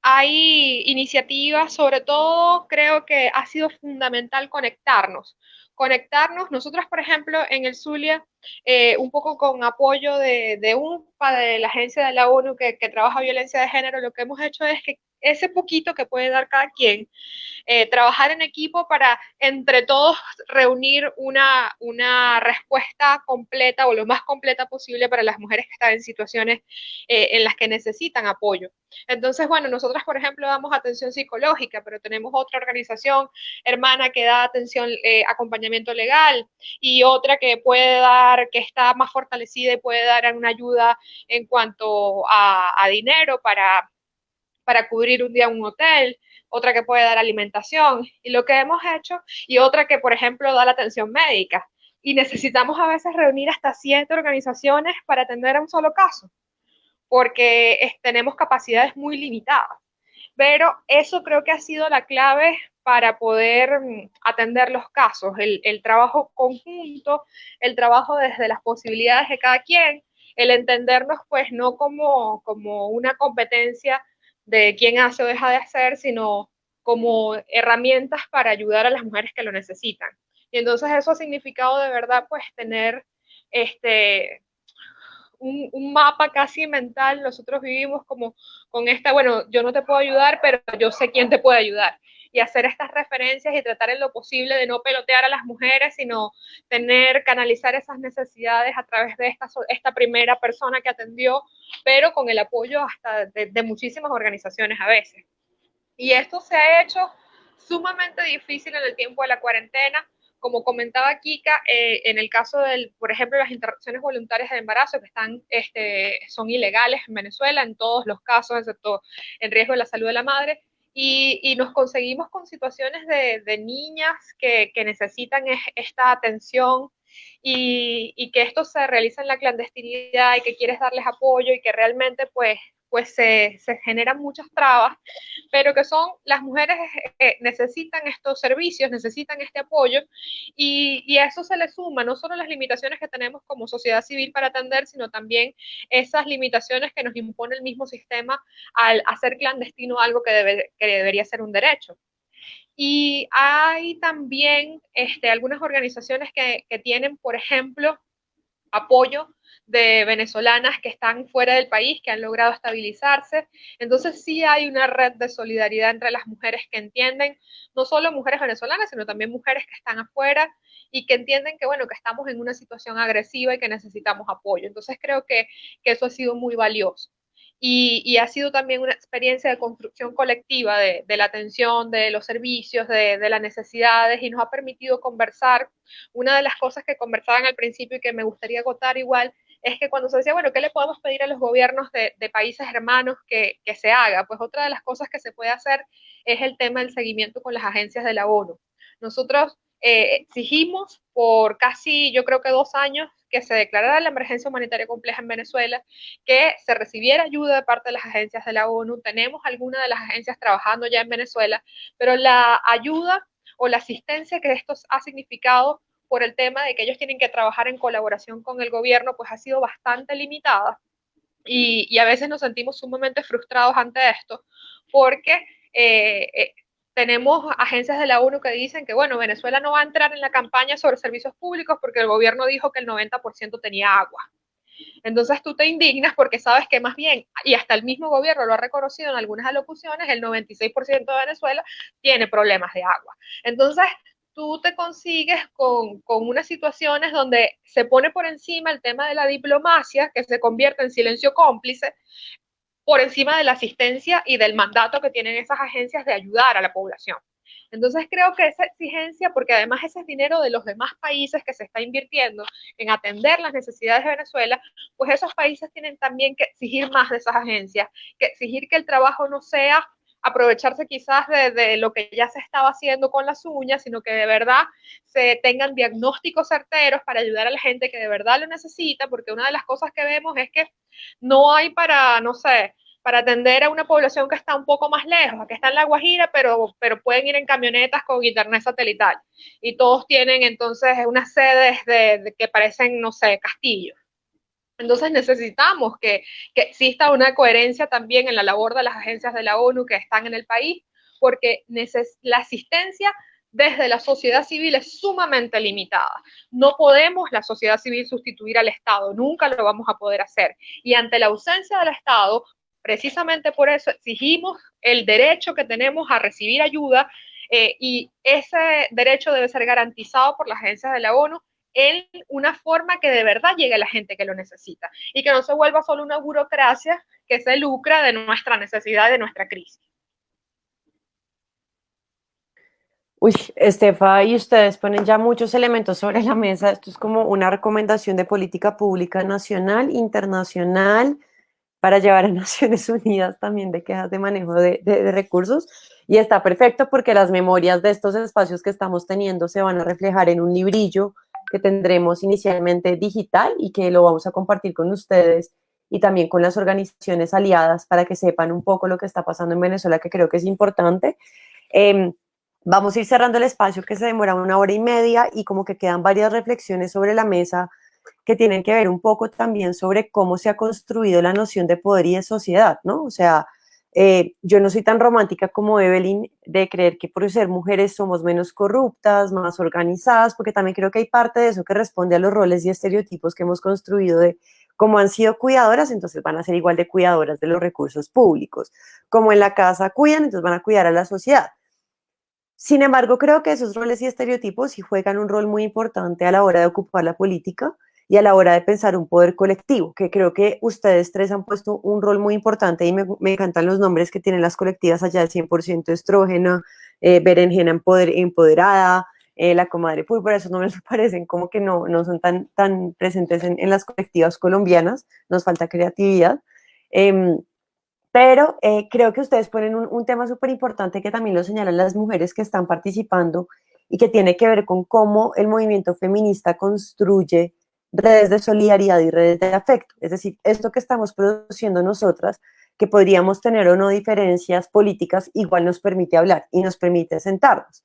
hay iniciativas, sobre todo creo que ha sido fundamental conectarnos. Conectarnos, nosotros por ejemplo en el Zulia, un poco con apoyo de UNFPA, de la agencia de la ONU que trabaja violencia de género, lo que hemos hecho es que ese poquito que puede dar cada quien, trabajar en equipo para entre todos reunir una respuesta completa o lo más completa posible para las mujeres que están en situaciones en las que necesitan apoyo. Entonces, bueno, nosotras, por ejemplo, damos atención psicológica, pero tenemos otra organización hermana que da atención, acompañamiento legal, y otra que puede dar, que está más fortalecida y puede dar una ayuda en cuanto a dinero para cubrir un día un hotel, otra que puede dar alimentación, y lo que hemos hecho, y otra que, por ejemplo, da la atención médica. Y necesitamos a veces reunir hasta 7 organizaciones para atender a un solo caso, porque tenemos capacidades muy limitadas. Pero eso creo que ha sido la clave para poder atender los casos, el trabajo conjunto, el trabajo desde las posibilidades de cada quien, el entendernos pues no como una competencia de quién hace o deja de hacer, sino como herramientas para ayudar a las mujeres que lo necesitan. Y entonces eso ha significado de verdad pues tener un mapa casi mental. Nosotros vivimos como con esta, bueno, yo no te puedo ayudar, pero yo sé quién te puede ayudar. Y hacer estas referencias y tratar en lo posible de no pelotear a las mujeres, sino canalizar esas necesidades a través de esta primera persona que atendió, pero con el apoyo hasta de muchísimas organizaciones a veces. Y esto se ha hecho sumamente difícil en el tiempo de la cuarentena, como comentaba Kika, en el caso por ejemplo, las interrupciones voluntarias de embarazo que son ilegales en Venezuela, en todos los casos, excepto en riesgo de la salud de la madre, y nos conseguimos con situaciones de niñas que necesitan esta atención y que esto se realiza en la clandestinidad y que quieres darles apoyo y que realmente pues se generan muchas trabas, pero que las mujeres necesitan estos servicios, necesitan este apoyo y a eso se le suma no solo las limitaciones que tenemos como sociedad civil para atender, sino también esas limitaciones que nos impone el mismo sistema al hacer clandestino algo que debería ser un derecho. Y hay también algunas organizaciones que tienen, por ejemplo, apoyo de venezolanas que están fuera del país, que han logrado estabilizarse. Entonces sí hay una red de solidaridad entre las mujeres que entienden, no solo mujeres venezolanas, sino también mujeres que están afuera y que entienden que, bueno, que estamos en una situación agresiva y que necesitamos apoyo. Entonces creo que eso ha sido muy valioso. Y ha sido también una experiencia de construcción colectiva de la atención, de los servicios, de las necesidades, y nos ha permitido conversar. Una de las cosas que conversaban al principio y que me gustaría acotar igual es que cuando se decía, bueno, ¿qué le podemos pedir a los gobiernos de países hermanos que se haga? Pues otra de las cosas que se puede hacer es el tema del seguimiento con las agencias de la ONU. Nosotros exigimos por casi, yo creo que 2 años, que se declarara la emergencia humanitaria compleja en Venezuela, que se recibiera ayuda de parte de las agencias de la ONU. Tenemos algunas de las agencias trabajando ya en Venezuela, pero la ayuda o la asistencia que esto ha significado por el tema de que ellos tienen que trabajar en colaboración con el gobierno, pues ha sido bastante limitada. Y a veces nos sentimos sumamente frustrados ante esto, porque tenemos agencias de la ONU que dicen que, bueno, Venezuela no va a entrar en la campaña sobre servicios públicos porque el gobierno dijo que el 90% tenía agua. Entonces tú te indignas porque sabes que más bien, y hasta el mismo gobierno lo ha reconocido en algunas alocuciones, el 96% de Venezuela tiene problemas de agua. Entonces tú te consigues con unas situaciones donde se pone por encima el tema de la diplomacia, que se convierte en silencio cómplice, por encima de la asistencia y del mandato que tienen esas agencias de ayudar a la población. Entonces creo que esa exigencia, porque además ese es dinero de los demás países que se está invirtiendo en atender las necesidades de Venezuela, pues esos países tienen también que exigir más de esas agencias, que exigir que el trabajo no sea aprovecharse quizás de lo que ya se estaba haciendo con las uñas, sino que de verdad se tengan diagnósticos certeros para ayudar a la gente que de verdad lo necesita, porque una de las cosas que vemos es que no hay para, no sé, para atender a una población que está un poco más lejos, que está en La Guajira, pero pueden ir en camionetas con internet satelital. Y todos tienen entonces unas sedes que parecen, no sé, castillos. Entonces necesitamos que exista una coherencia también en la labor de las agencias de la ONU que están en el país, porque la asistencia desde la sociedad civil es sumamente limitada. No podemos la sociedad civil sustituir al Estado, nunca lo vamos a poder hacer. Y ante la ausencia del Estado, precisamente por eso exigimos el derecho que tenemos a recibir ayuda y ese derecho debe ser garantizado por las agencias de la ONU en una forma que de verdad llegue a la gente que lo necesita y que no se vuelva solo una burocracia que se lucra de nuestra necesidad, de nuestra crisis. Uy, Estefa, y ustedes ponen ya muchos elementos sobre la mesa. Esto es como una recomendación de política pública nacional, internacional, para llevar a Naciones Unidas también de quejas de manejo de recursos. Y está perfecto porque las memorias de estos espacios que estamos teniendo se van a reflejar en un librillo que tendremos inicialmente digital y que lo vamos a compartir con ustedes y también con las organizaciones aliadas para que sepan un poco lo que está pasando en Venezuela, que creo que es importante. Vamos a ir cerrando el espacio que se demora 1 hora y media y como que quedan varias reflexiones sobre la mesa que tienen que ver un poco también sobre cómo se ha construido la noción de poder y de sociedad, ¿no? O sea, yo no soy tan romántica como Evelyn de creer que por ser mujeres somos menos corruptas, más organizadas, porque también creo que hay parte de eso que responde a los roles y estereotipos que hemos construido de cómo han sido cuidadoras, entonces van a ser igual de cuidadoras de los recursos públicos. Como en la casa cuidan, entonces van a cuidar a la sociedad. Sin embargo, creo que esos roles y estereotipos sí juegan un rol muy importante a la hora de ocupar la política y a la hora de pensar un poder colectivo, que creo que ustedes tres han puesto un rol muy importante y me encantan los nombres que tienen las colectivas allá de 100% estrógena, berenjena empoderada, la comadre Púrpura, esos nombres me parecen como que no son tan presentes en las colectivas colombianas, nos falta creatividad. Pero creo que ustedes ponen un tema súper importante que también lo señalan las mujeres que están participando y que tiene que ver con cómo el movimiento feminista construye redes de solidaridad y redes de afecto. Es decir, esto que estamos produciendo nosotras, que podríamos tener o no diferencias políticas, igual nos permite hablar y nos permite sentarnos.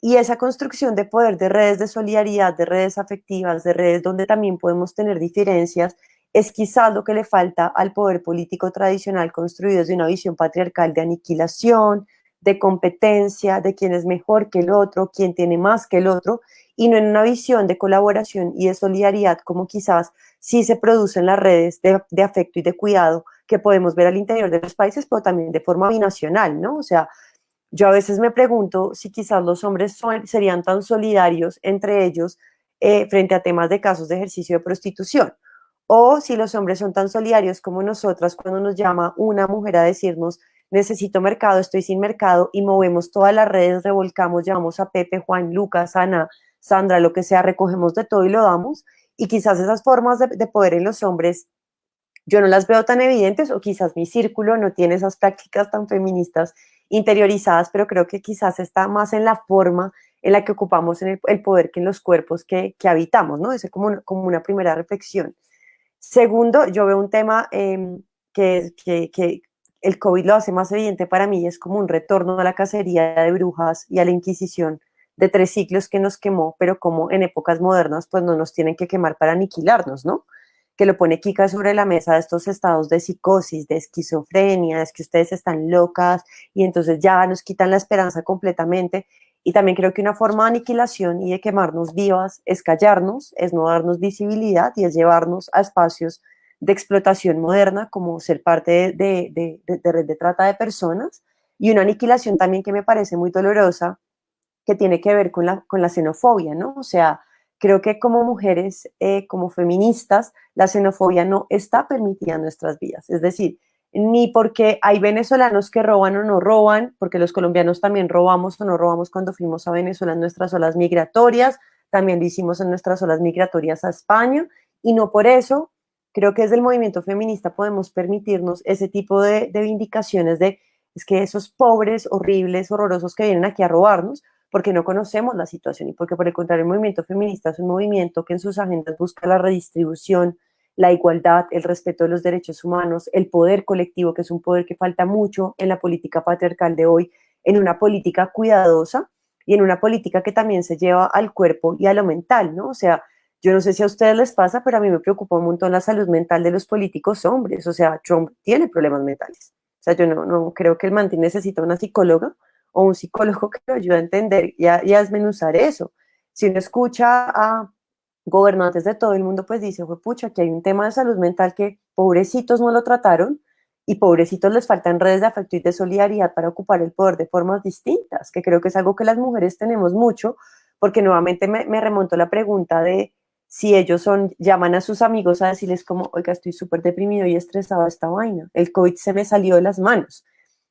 Y esa construcción de poder de redes de solidaridad, de redes afectivas, de redes donde también podemos tener diferencias, es quizás lo que le falta al poder político tradicional construido desde una visión patriarcal de aniquilación, de competencia, de quién es mejor que el otro, quién tiene más que el otro, y no en una visión de colaboración y de solidaridad como quizás sí se producen las redes de afecto y de cuidado que podemos ver al interior de los países, pero también de forma binacional, ¿no? O sea, yo a veces me pregunto si quizás los hombres serían tan solidarios entre ellos frente a temas de casos de ejercicio de prostitución, o si los hombres son tan solidarios como nosotras cuando nos llama una mujer a decirnos, necesito mercado, estoy sin mercado, y movemos todas las redes, revolcamos, llamamos a Pepe, Juan, Lucas, Ana, Sandra, lo que sea, recogemos de todo y lo damos, y quizás esas formas de poder en los hombres yo no las veo tan evidentes, o quizás mi círculo no tiene esas prácticas tan feministas interiorizadas, pero creo que quizás está más en la forma en la que ocupamos el poder que en los cuerpos que habitamos, ¿no? Esa es como una primera reflexión. Segundo, yo veo un tema que el COVID lo hace más evidente para mí, es como un retorno a la cacería de brujas y a la Inquisición de 3 siglos que nos quemó, pero como en épocas modernas pues no nos tienen que quemar para aniquilarnos, ¿no? Que lo pone Kika sobre la mesa de estos estados de psicosis, de esquizofrenia, es que ustedes están locas y entonces ya nos quitan la esperanza completamente. Y también creo que una forma de aniquilación y de quemarnos vivas es callarnos, es no darnos visibilidad y es llevarnos a espacios de explotación moderna, como ser parte de red de trata de personas, y una aniquilación también que me parece muy dolorosa, que tiene que ver con la xenofobia, ¿no? O sea, creo que como mujeres, como feministas, la xenofobia no está permitida en nuestras vidas. Es decir, ni porque hay venezolanos que roban o no roban, porque los colombianos también robamos o no robamos cuando fuimos a Venezuela en nuestras olas migratorias, también lo hicimos en nuestras olas migratorias a España, y no por eso creo que desde el movimiento feminista podemos permitirnos ese tipo de vindicaciones de es que esos pobres, horribles, horrorosos que vienen aquí a robarnos, porque no conocemos la situación y porque por el contrario el movimiento feminista es un movimiento que en sus agendas busca la redistribución, la igualdad, el respeto de los derechos humanos, el poder colectivo, que es un poder que falta mucho en la política patriarcal de hoy, en una política cuidadosa y en una política que también se lleva al cuerpo y a lo mental, ¿no? O sea, yo no sé si a ustedes les pasa, pero a mí me preocupa un montón la salud mental de los políticos hombres. O sea, Trump tiene problemas mentales. O sea, yo no creo que el man necesita una psicóloga o un psicólogo que lo ayude a entender y a desmenuzar eso. Si uno escucha a gobernantes de todo el mundo, pues dice, pucha, aquí hay un tema de salud mental que pobrecitos no lo trataron y pobrecitos les faltan redes de afecto y de solidaridad para ocupar el poder de formas distintas, que creo que es algo que las mujeres tenemos mucho, porque nuevamente me remonto a la pregunta de si ellos llaman a sus amigos a decirles como, oiga, estoy súper deprimido y estresado de esta vaina, el COVID se me salió de las manos.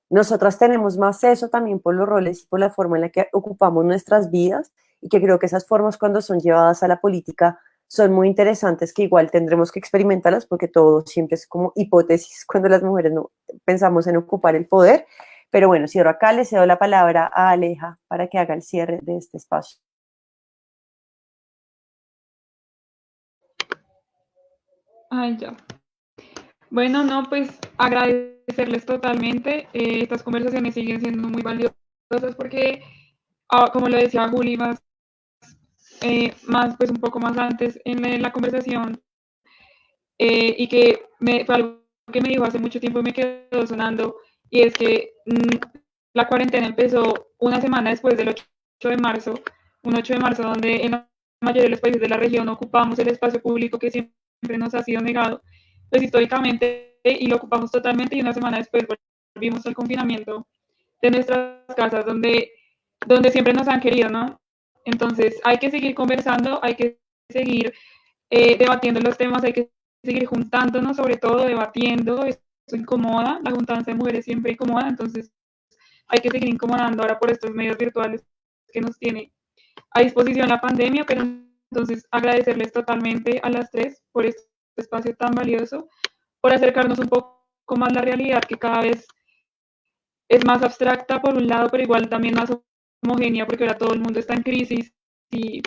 Nosotras tenemos más eso también por los roles y por la forma en la que ocupamos nuestras vidas, y que creo que esas formas cuando son llevadas a la política son muy interesantes, que igual tendremos que experimentarlas porque todo siempre es como hipótesis cuando las mujeres no pensamos en ocupar el poder. Pero bueno, cierro acá, le cedo la palabra a Aleja para que haga el cierre de este espacio. Ay, ya. Bueno, no, pues agradecerles totalmente. Estas conversaciones siguen siendo muy valiosas porque, como lo decía Juli, más pues un poco más antes en la conversación, y que fue algo que me dijo hace mucho tiempo y me quedó sonando, y es que la cuarentena empezó una semana después del 8 de marzo, un 8 de marzo donde en la mayoría de los países de la región ocupamos el espacio público que siempre nos ha sido negado, pues históricamente, y lo ocupamos totalmente, y una semana después volvimos al confinamiento de nuestras casas donde siempre nos han querido, ¿no? Entonces hay que seguir conversando, hay que seguir debatiendo los temas, hay que seguir juntándonos, sobre todo debatiendo. Eso incomoda, la juntanza de mujeres siempre incomoda, entonces hay que seguir incomodando ahora por estos medios virtuales que nos tiene a disposición la pandemia, pero entonces agradecerles totalmente a las tres por este espacio tan valioso, por acercarnos un poco más a la realidad que cada vez es más abstracta por un lado, pero igual también más homogénea, porque ahora todo el mundo está en crisis y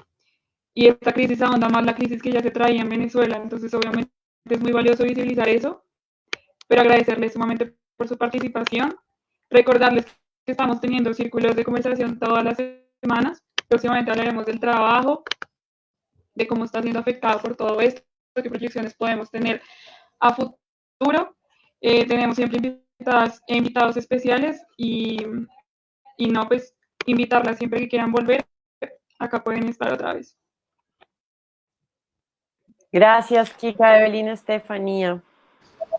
esta crisis ahonda más la crisis que ya se traía en Venezuela. Entonces, obviamente, es muy valioso visibilizar eso, pero agradecerles sumamente por su participación. Recordarles que estamos teniendo círculos de conversación todas las semanas. Próximamente hablaremos del trabajo, de cómo está siendo afectado por todo esto, qué proyecciones podemos tener a futuro. Tenemos siempre invitados especiales y no, pues invitarlas siempre que quieran volver. Acá pueden estar otra vez. Gracias, chica Evelyn, Estefanía.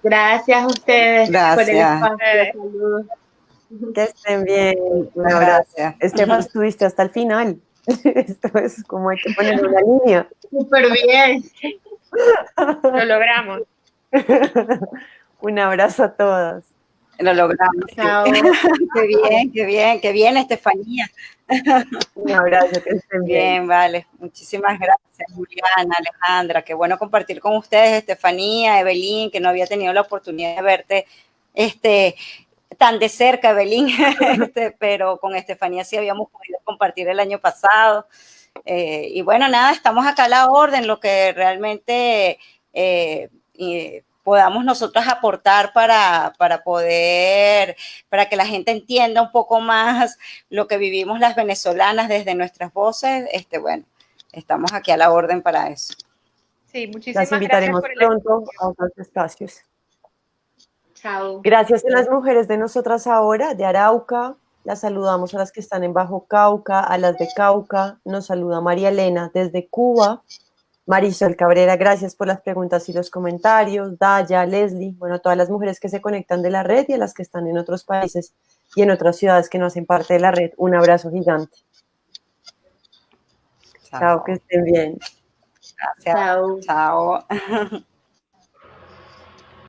Gracias a ustedes por el Gracias. espacio. Saludos. Que estén bien. Un abrazo. Gracias. Estefan, estuviste hasta el final. Esto es como hay que poner una línea. Súper bien. Lo logramos. Un abrazo a todas. Lo logramos. Chao. Qué bien, qué bien, qué bien, Estefanía. Un abrazo, que estén bien. Bien, vale. Muchísimas gracias, Juliana, Alejandra. Qué bueno compartir con ustedes, Estefanía, Evelyn, que no había tenido la oportunidad de verte tan de cerca, Evelyn, pero con Estefanía sí habíamos podido compartir el año pasado. Y bueno, nada, estamos acá a la orden, lo que realmente podamos nosotros aportar para que la gente entienda un poco más lo que vivimos las venezolanas desde nuestras voces. Bueno, estamos aquí a la orden para eso. Sí, muchísimas Las invitaremos gracias por el pronto a otros espacios. Chao. Gracias a las mujeres de Nosotras Ahora, de Arauca. Las saludamos a las que están en Bajo Cauca, a las de Cauca. Nos saluda María Elena desde Cuba. Marisol Cabrera, gracias por las preguntas y los comentarios. Daya, Leslie, bueno, todas las mujeres que se conectan de la red y a las que están en otros países y en otras ciudades que no hacen parte de la red. Un abrazo gigante. Chao, que estén bien. Gracias. Chao. Chao.